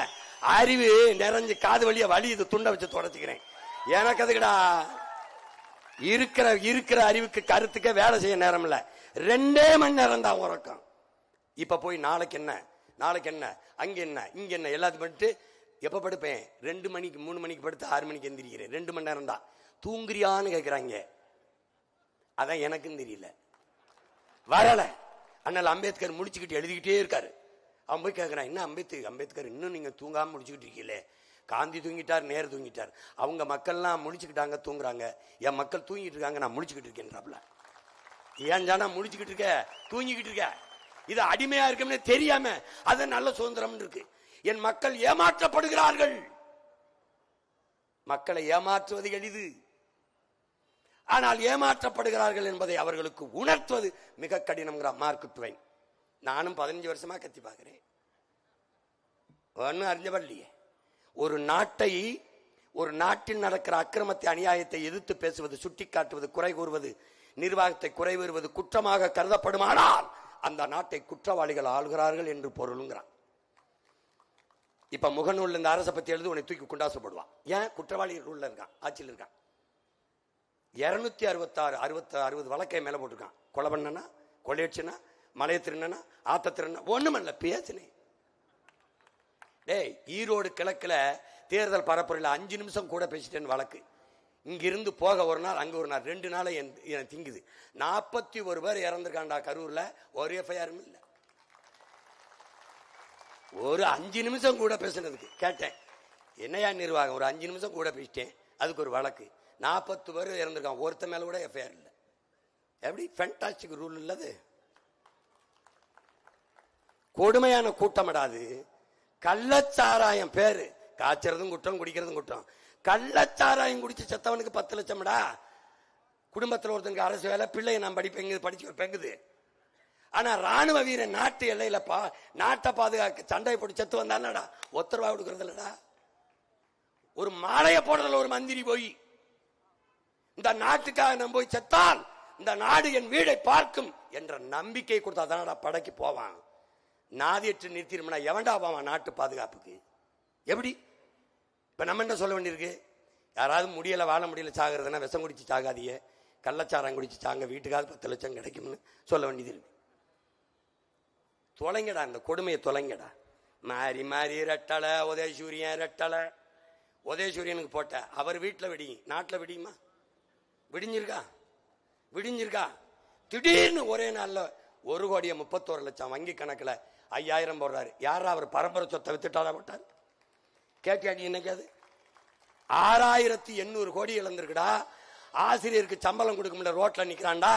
அறிவு நிறைஞ்சு காது வழிய வலி இது துண்டை வச்சு தொடச்சுக்கிறேன். எனக்கு அதுக்குடா இருக்கிற அறிவுக்கு கருத்துக்க வேலை செய்ய நேரம் இல்ல. 2 மணி நேரம் தான் உறக்கம். இப்ப போய் நாளைக்கு என்ன அங்க என்ன இங்க என்ன எல்லாத்தையும் பண்ணிட்டு எப்ப படுப்பேன்? 2 மணிக்கு 3 மணிக்கு படுத்து 6 மணிக்கு எந்திரிக்கிறேன். 2 மணி நேரம் தான். தூங்குறியான்னு கேட்கிறாங்க. அதான் எனக்கும் தெரியல, வரல. அண்ணல் அம்பேத்கர் முடிச்சுக்கிட்டு எழுதிக்கிட்டே இருக்காரு. அவன் போய் கேட்கிறான், என்ன அம்பேத்கர் இன்னும் நீங்க தூங்காம முடிச்சுக்கிட்டு இருக்கீங்களே? காந்தி தூங்கிட்டார், நேரு தூங்கிட்டார், அவங்க மக்கள்லாம் முடிச்சுக்கிட்டாங்க, தூங்குறாங்க. என் மக்கள் தூங்கிட்டு இருக்காங்க, நான் முடிச்சுக்கிட்டு இருக்கேன்றாப்ல. ஏன் ஜானா முடிச்சுக்கிட்டு இருக்க, தூங்கிக்கிட்டு இருக்க? இது அடிமையா இருக்கும்னு தெரியாம அது நல்ல சுதந்திரம் இருக்கு. என் மக்கள் ஏமாற்றப்படுகிறார்கள். மக்களை ஏமாற்றுவது எளிது, ஆனால் ஏமாற்றப்படுகிறார்கள் என்பதை அவர்களுக்கு உணர்த்துவது மிக கடினம். Mark Twain. நானும் 15 வருஷமா கத்தி பார்க்கிறேன், ஒன்னும் அறிஞ்சபடலையே. ஒரு நாட்டில் நடக்கிற அக்கிரமத்தை, அநியாயத்தை எதிர்த்து பேசுவது, சுட்டிக்காட்டுவது, குறை கூறுவது, நிர்வாகத்தை குறை கூறுவது குற்றமாக கருதப்படுமானால் அந்த நாட்டை குற்றவாளிகள் ஆளுகிறார்கள் என்று பொருளுங்கிறான். இப்ப முகநூல் இந்த அரசை பத்தி எழுது, உன்னை தூக்கி குண்டாசப்படுவான். ஏன்? குற்றவாளி உள்ள இருக்கான், ஆட்சியில் இருக்கான். 266 வழக்கை மேல போட்டிருக்கான். கொலை பண்ணனா, கொள்ளையடிச்சனா, மலைய திருநனா, ஆத்த திருநா, ஒண்ணுமல்ல பேசினேன். டேய், ஈரோடு கிழக்குல தேர்தல் பரப்புரையில் 5 நிமிஷம் கூட பேசிட்டேன்னு வழக்கு. இங்கிருந்து போக ஒரு நாள், அங்க ஒரு நாள், 2 நாளை திங்குது. 41 பேர் இறந்துருக்காண்டா கரூர்ல. ஒரு எஃப்ஐஆரும் இல்லை. ஒரு 5 நிமிஷம் கூட பேசுனதுக்கு கேட்டேன், என்னையா நிர்வாகம்? ஒரு 5 நிமிஷம் கூட பேசிட்டேன், அதுக்கு ஒரு வழக்கு. 40 பேர் இறந்துருக்கான், ஒருத்த மேல கூட எஃப்ஐஆர் இல்லை. எப்படி ஃபேண்டாஸ்டிக் ரூல் இல்லது? கொடுமையான கூட்டமடாது. கள்ளச்சாராயம் பேரு, காய்ச்சறதும் குற்றம், குடிக்கிறதும் குற்றம். கள்ளச்சாராயம் குடிச்சு செத்தவனுக்கு 10 லட்சம்டா. குடும்பத்தில் ஒருத்தனுக்கு அரசு வேலை, பிள்ளைய நான் படிச்சு பெங்குது. ஆனா ராணுவ வீரன் நாட்டு எல்லையில நாட்டை பாதுகாக்க சண்டை போட்டு செத்து வந்தானடா, ஒத்தரவா கொடுக்கறது இல்லடா. ஒரு மாலையை போடுறதுல ஒரு மந்திரி போய் இந்த நாட்டுக்காக நம்ம போய் செத்தால் இந்த நாடு என் வீடை பார்க்கும் என்ற நம்பிக்கை கொடுத்தா தானடா படைக்கு போவான். நாதியற்று நிறுத்திடும்னா எவன்டா போவான் நாட்டு பாதுகாப்புக்கு? எப்படி? இப்ப நம்ம என்ன சொல்ல வேண்டியிருக்கு? யாராவது முடியல, வாழ முடியல, சாகிறதுனா விஷம் குடிச்சு சாகாதீங்க, கள்ளச்சாரம் குடிச்சு சாங்க, வீட்டுக்காவது 10 லட்சம் கிடைக்கும்னு சொல்ல வேண்டியது இருக்கு. தொலைங்கடா, அந்த கொடுமையை தொலைங்கடா. மாறி மாறி ரெட்டலை, உதயசூரியன் ரெட்டலை. உதயசூரியனுக்கு போட்ட அவர் வீட்டில் வெடியும், நாட்டில் வெடியுமா? விடிஞ்சிருக்கா? விடிஞ்சிருக்கா? திடீர்னு ஒரே நாளில் 1,31,00,000 வங்கி கணக்கில் 5,000 போடுறாரு. யாரா அவர்? பரம்பரை சொத்தை வித்துட்டாரா போட்டார்? கேட்டியாடி என்னைக்காது? 6,800 கோடி இழந்திருக்குடா. ஆசிரியருக்கு சம்பளம் கொடுக்க முடியல, ரோட்ல நிக்கிறான்டா.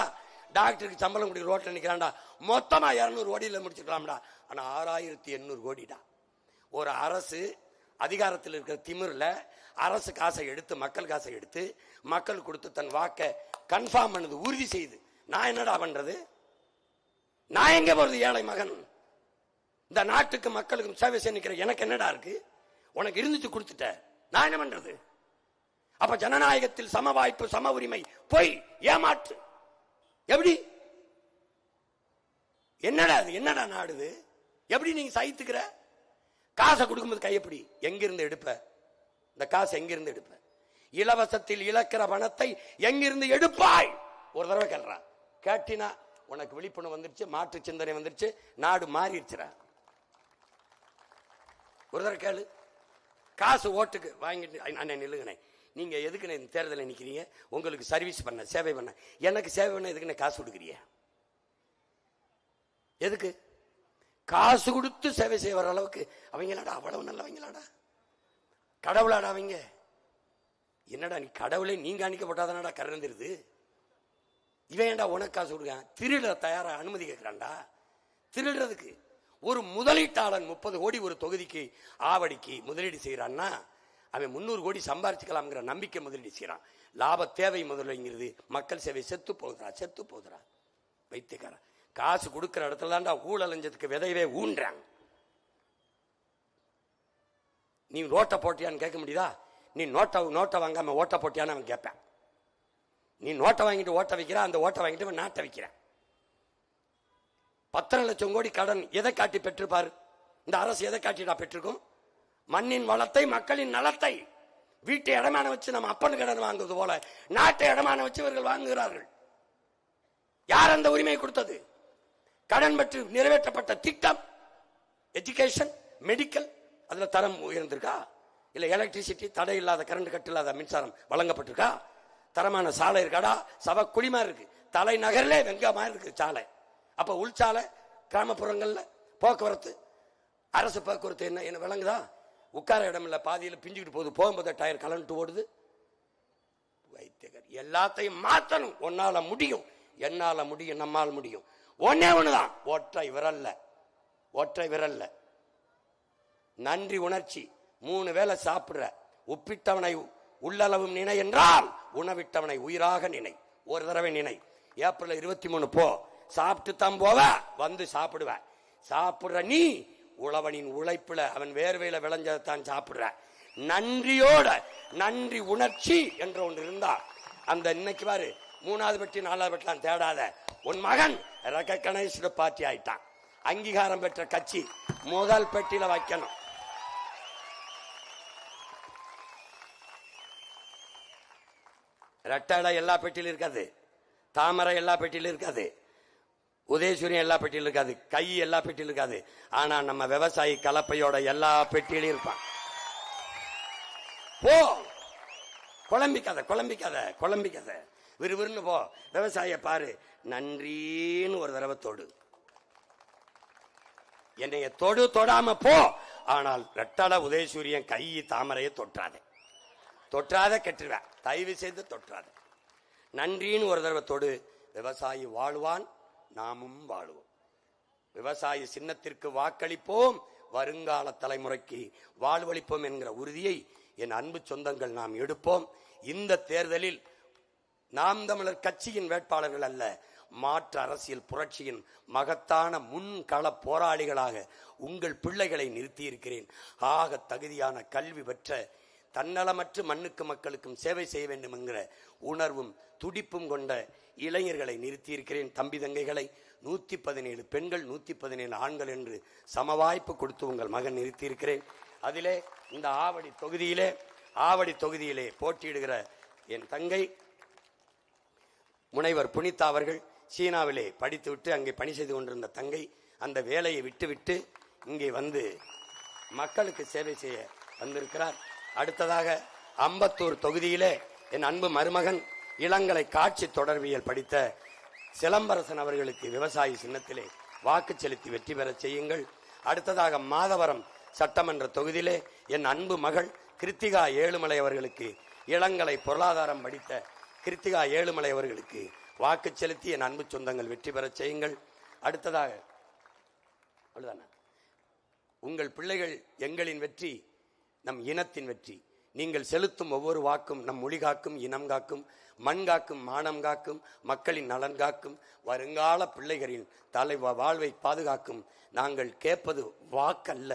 டாக்டருக்கு சம்பளம் கொடுக்க ரோட்ல நிக்கிறான்டா. மொத்தமா 200 கோடியில முடிச்சுக்கலாம்டா. ஆனா 6,800 கோடிடா. ஒரு அரசு அதிகாரத்தில் இருக்கிற திமிர்ல அரசு காசை எடுத்து, மக்கள் காசை எடுத்து, மக்கள் கொடுத்து தன் வாக்க கன்ஃபார்ம் பண்ணது, உறுதி செய்து, நான் என்னடா பண்றது? நான் எங்க போறது? ஏழை மகன் இந்த நாட்டுக்கு மக்களுக்கும் சேவை செய்ய நிக்கிற எனக்கு என்னடா இருக்கு? உனக்கு இருந்துச்சு கொடுத்துட்ட, நான் என்ன பண்றது? அப்ப ஜனநாயகத்தில் சம வாய்ப்பு, சம உரிமை பொய், ஏமாற்று. எப்படி? என்னடா அது? என்னடா நாடுது? எப்படி நீங்க சகித்துக்கிற? காசை கொடுக்கும்போது கையப்படி எங்கிருந்து எடுப்ப? இந்த காசை எங்கிருந்து எடுப்ப? இலவசத்தில் இழக்கிற பணத்தை எங்கிருந்து எடுப்பாய்? ஒரு தடவை கேள்றா. கேட்டினா உனக்கு விழிப்புணர்வு வந்துருச்சு, மாற்று சிந்தனை வந்துருச்சு, நாடு மாறிடுச்சுடா. ஒரு தடவை கேளு. காசு ஓட்டுக்கு வாங்கிட்டு அண்ணன் நில்லுங்கண்ணே, நீங்க எதுக்குண்ணே இந்த தேர்தலில் நிக்கிறீங்க? உங்களுக்கு சர்வீஸ் பண்ண, சேவை பண்ண. எனக்கு சேவை பண்ண எதுக்குண்ணே காசு கொடுக்குறீங்க? எதுக்கு? காசு கொடுத்து சேவை செய்ய வர அளவுக்கு அவங்களாடா அவ்வளவு நல்லவங்களாடா? கடவுளாடா அவங்க? என்னடா நீ கடவுளே நீங்க அணிக்கப்பட்டாதானடா கறந்துருது. இவன் ஏன்டா உனக்கு காசு கொடுக்கான்? திருட தயாரா அனுமதி கேட்கிறான்டா. திருடுறதுக்கு ஒரு முதலீட்டாளன் 30 கோடி ஒரு தொகுதிக்கு ஆவடிக்கு முதலீடு செய்யறான்னா அவன் 300 கோடி சம்பாரிச்சுக்கலாம்ங்கிற நம்பிக்கை முதலீடு செய்யறான். லாப தேவை முதலீங்கிறது மக்கள் சேவை செத்து போகுதுரா, செத்து போகுதுரா. வைத்தியக்காரன் காசு கொடுக்கிற இடத்துல தான்டா ஊழலஞ்சதுக்கு விதையவே ஊன்றாங்க. நீ நோட்டை போட்டியான்னு கேட்க முடியுதா? நீ நோட்டை வாங்காம ஓட்ட போட்டியான்னு அவன் கேட்பான். நீ நோட்டை வாங்கிட்டு ஓட்ட வைக்கிற, அந்த ஓட்டை வாங்கிட்டு நாட்டை வைக்கிறான். 10 லட்சம் கோடி கடன் எதை காட்டி பெற்றிருப்பாரு? இந்த அரசு எதை காட்டிடா பெற்றிருக்கும்? மண்ணின் வளத்தை, மக்களின் நலத்தை. வீட்டை இடமான வச்சு நம்ம அப்பன் கடன் வாங்குவது போல நாட்டை இடமான வச்சு இவர்கள் வாங்குகிறார்கள். யார் அந்த உரிமை கொடுத்தது? கடன் பெற்று நிறைவேற்றப்பட்ட திட்டம், எஜுகேஷன், மெடிக்கல், அதுல தரம் உயர்ந்திருக்கா? இல்ல எலக்ட்ரிசிட்டி, தடை இல்லாத கரண்ட் கட்டு இல்லாத மின்சாரம் வழங்கப்பட்டிருக்கா? தரமான சாலை இருக்காடா? சபை குடிமா இருக்கு. தலைநகர்ல வெங்கமா இருக்கு சாலை. அப்ப உள்சாலை, கிராமப்புறங்கள்ல போக்குவரத்து, அரசு போக்குவரத்து என்ன விளங்குதா? உட்கார இடம் இல்ல, பாதியில பிஞ்சுக்கிட்டு போகுது, போகும்போது டயர் கலந்துட்டு ஓடுது. வைத்தியகர் எல்லாத்தையும் மாத்தணும். உன்னால முடியும், என்னால முடியும், நம்மால் முடியும். ஒன்னே ஒண்ணுதான், ஒற்றை விரல்ல, ஒற்றை விரல்ல நன்றி உணர்ச்சி. 3 வேளை சாப்பிடுற, உப்பிட்டவனை உள்ளளவும் நினை என்றால் உணவிட்டவனை உயிராக நினை. ஒரு தடவை நினை. ஏப்ரல் 23 போ, சாப்பிட்டு தான் போவ, வந்து சாப்பிடுவ. சாப்பிடுற நீ உழவனின் உழைப்புல, அவன் வேர்வையில விளைஞ்சதான் சாப்பிடுற. நன்றியோட, நன்றி உணர்ச்சி என்ற ஒன்று இருந்தா அந்த இன்னைக்கு பாரு 3வது பெட்டி 4வது பெட்டிலாம் தேடாத. உன் மகன் ரெகக்னைஸ்டு பார்ட்டி ஆயிட்டான். அங்கீகாரம் பெற்ற கட்சி முதல் பெட்டியில வைக்கணும். ரெட்டடை எல்லா பெட்டியிலும் இருக்காது, தாமரை எல்லா பெட்டியிலும் இருக்காது, உதயசூரியன் எல்லா பெட்டியிலும் இருக்காது, கை எல்லா பெட்டியிலும் இருக்காது. ஆனா நம்ம விவசாயி கலப்பையோட எல்லா பெட்டியிலும் இருப்பான். போ, குழம்பிக்காத குழம்பிக்காத குழம்பிக்காத, விறுவிறுன்னு போ. விவசாய பாரு, நன்றின்னு ஒரு தடவை தொடு. என்னைய தொடு, தொடாம போ. ஆனால் ரெட்டட உதயசூரியன் கை தாமரையை தொற்றாத, தொற்றாத கெட்டுருவ. தயவு செய்து தொற்றாத. நன்றின்னு ஒரு தடவை தொடு. விவசாயி வாழ்வான், நாமும் வாழுவோம். விவசாய சின்னத்திற்கு வாக்களிப்போம், வருங்கால தலைமுறைக்கு வாழ்வளிப்போம் என்கிற உறுதியை என் அன்பு சொந்தங்கள் நாம் எடுப்போம். இந்த தேர்தலில் நாம் தமிழர் கட்சியின் வேட்பாளர்கள் அல்ல, மாற்று அரசியல் புரட்சியின் மகத்தான முன்கள போராளிகளாக உங்கள் பிள்ளைகளை நிறுத்தி இருக்கிறேன். ஆக தகுதியான கல்வி பெற்ற, தன்னலமற்ற மண்ணுக்கு மக்களுக்கும் சேவை செய்ய வேண்டும் என்கிற உணர்வும் துடிப்பும் கொண்ட இளைஞர்களை நிறுத்தியிருக்கிறேன். தம்பி தங்கைகளை 117 பெண்கள் 117 ஆண்கள் என்று சமவாய்ப்பு கொடுத்து உங்கள் மகன் நிறுத்தியிருக்கிறேன். அதிலே இந்த ஆவடி தொகுதியிலே போட்டியிடுகிற என் தங்கை முனைவர் புனிதா அவர்கள் சீனாவிலே படித்துவிட்டு அங்கே பணி செய்து கொண்டிருந்த தங்கை அந்த வேலையை விட்டுவிட்டு இங்கே வந்து மக்களுக்கு சேவை செய்ய வந்திருக்கிறார். அடுத்ததாக அம்பத்தூர் தொகுதியிலே என் அன்பு மருமகன் இளங்கலை காட்சி தொடர்பியல் படித்த சிலம்பரசன் அவர்களுக்கு விவசாயி சின்னத்திலே வாக்கு செலுத்தி வெற்றி பெற செய்யுங்கள். அடுத்ததாக மாதவரம் சட்டமன்ற தொகுதியிலே என் அன்பு மகள் கிருத்திகா ஏழுமலை அவர்களுக்கு இளங்கலை பொருளாதாரம் படித்த கிருத்திகா ஏழுமலை அவர்களுக்கு வாக்கு செலுத்தி என் அன்பு சொந்தங்கள் வெற்றி பெற செய்யுங்கள். அடுத்ததாக அவ்வளவுதான உங்கள் பிள்ளைகள் எங்களின் வெற்றி, நம் இனத்தின் வெற்றி. நீங்கள் செலுத்தும் ஒவ்வொரு வாக்கும் நம் மொழி காக்கும், இனம் காக்கும், மண் காக்கும், மானம் காக்கும், மக்களின் நலன் காக்கும், வருங்கால பிள்ளைகளின் வாழ்வை பாதுகாக்கும். நாங்கள் கேட்பது வாக்கல்ல,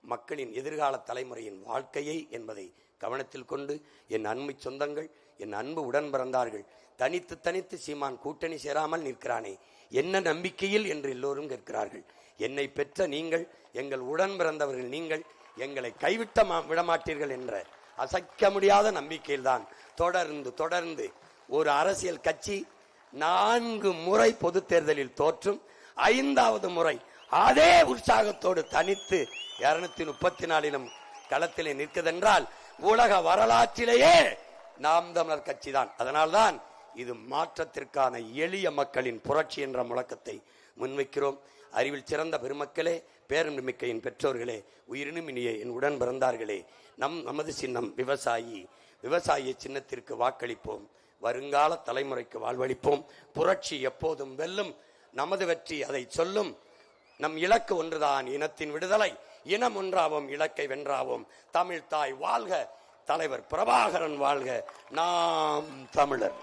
மக்களின் எதிர்கால தலைமுறையின் வாழ்க்கையை என்பதை கவனத்தில் கொண்டு என் அன்பு சொந்தங்கள், என் அன்பு உடன் பிறந்தார்கள், தனித்து சீமான் கூட்டணி சேராமல் நிற்கிறானே என்ன நம்பிக்கையில் என்று எல்லோரும் கேட்கிறார்கள். என்னை பெற்ற நீங்கள், எங்கள் உடன் பிறந்தவர்கள் நீங்கள், எங்களை கைவிட்ட விடமாட்டீர்கள் என்ற அசைக்க முடியாத நம்பிக்கையில் தான் தொடர்ந்து ஒரு அரசியல் கட்சி 4 முறை பொது தேர்தலில் தோற்றும் 5வது முறை அதே உற்சாகத்தோடு தனித்து 234 களத்திலே நிற்கதென்றால் உலக வரலாற்றிலேயே நாம் தமிழர் கட்சி தான். அதனால்தான் இது மாற்றத்திற்கான எளிய மக்களின் புரட்சி என்ற முழக்கத்தை முன்வைக்கிறோம். அறிவில் சிறந்த பெருமக்களே, பேரன்மிக்கையின் பெற்றோர்களே, உயிரினும் இனிய என் உடன் பிறந்தார்களே, நமது சின்னம் விவசாயி சின்னத்திற்கு வாக்களிப்போம். வருங்கால தலைமுறைக்கு வாழ்வளிப்போம். புரட்சி எப்போதும் வெல்லும். நமது வெற்றி அதை சொல்லும். நம் இலக்கு ஒன்றுதான், இனத்தின் விடுதலை. இனம் ஒன்றாவோம், இலக்கை வென்றாவோம். தமிழ் தாய் வாழ்க, தலைவர் பிரபாகரன் வாழ்க, நாம் தமிழர்.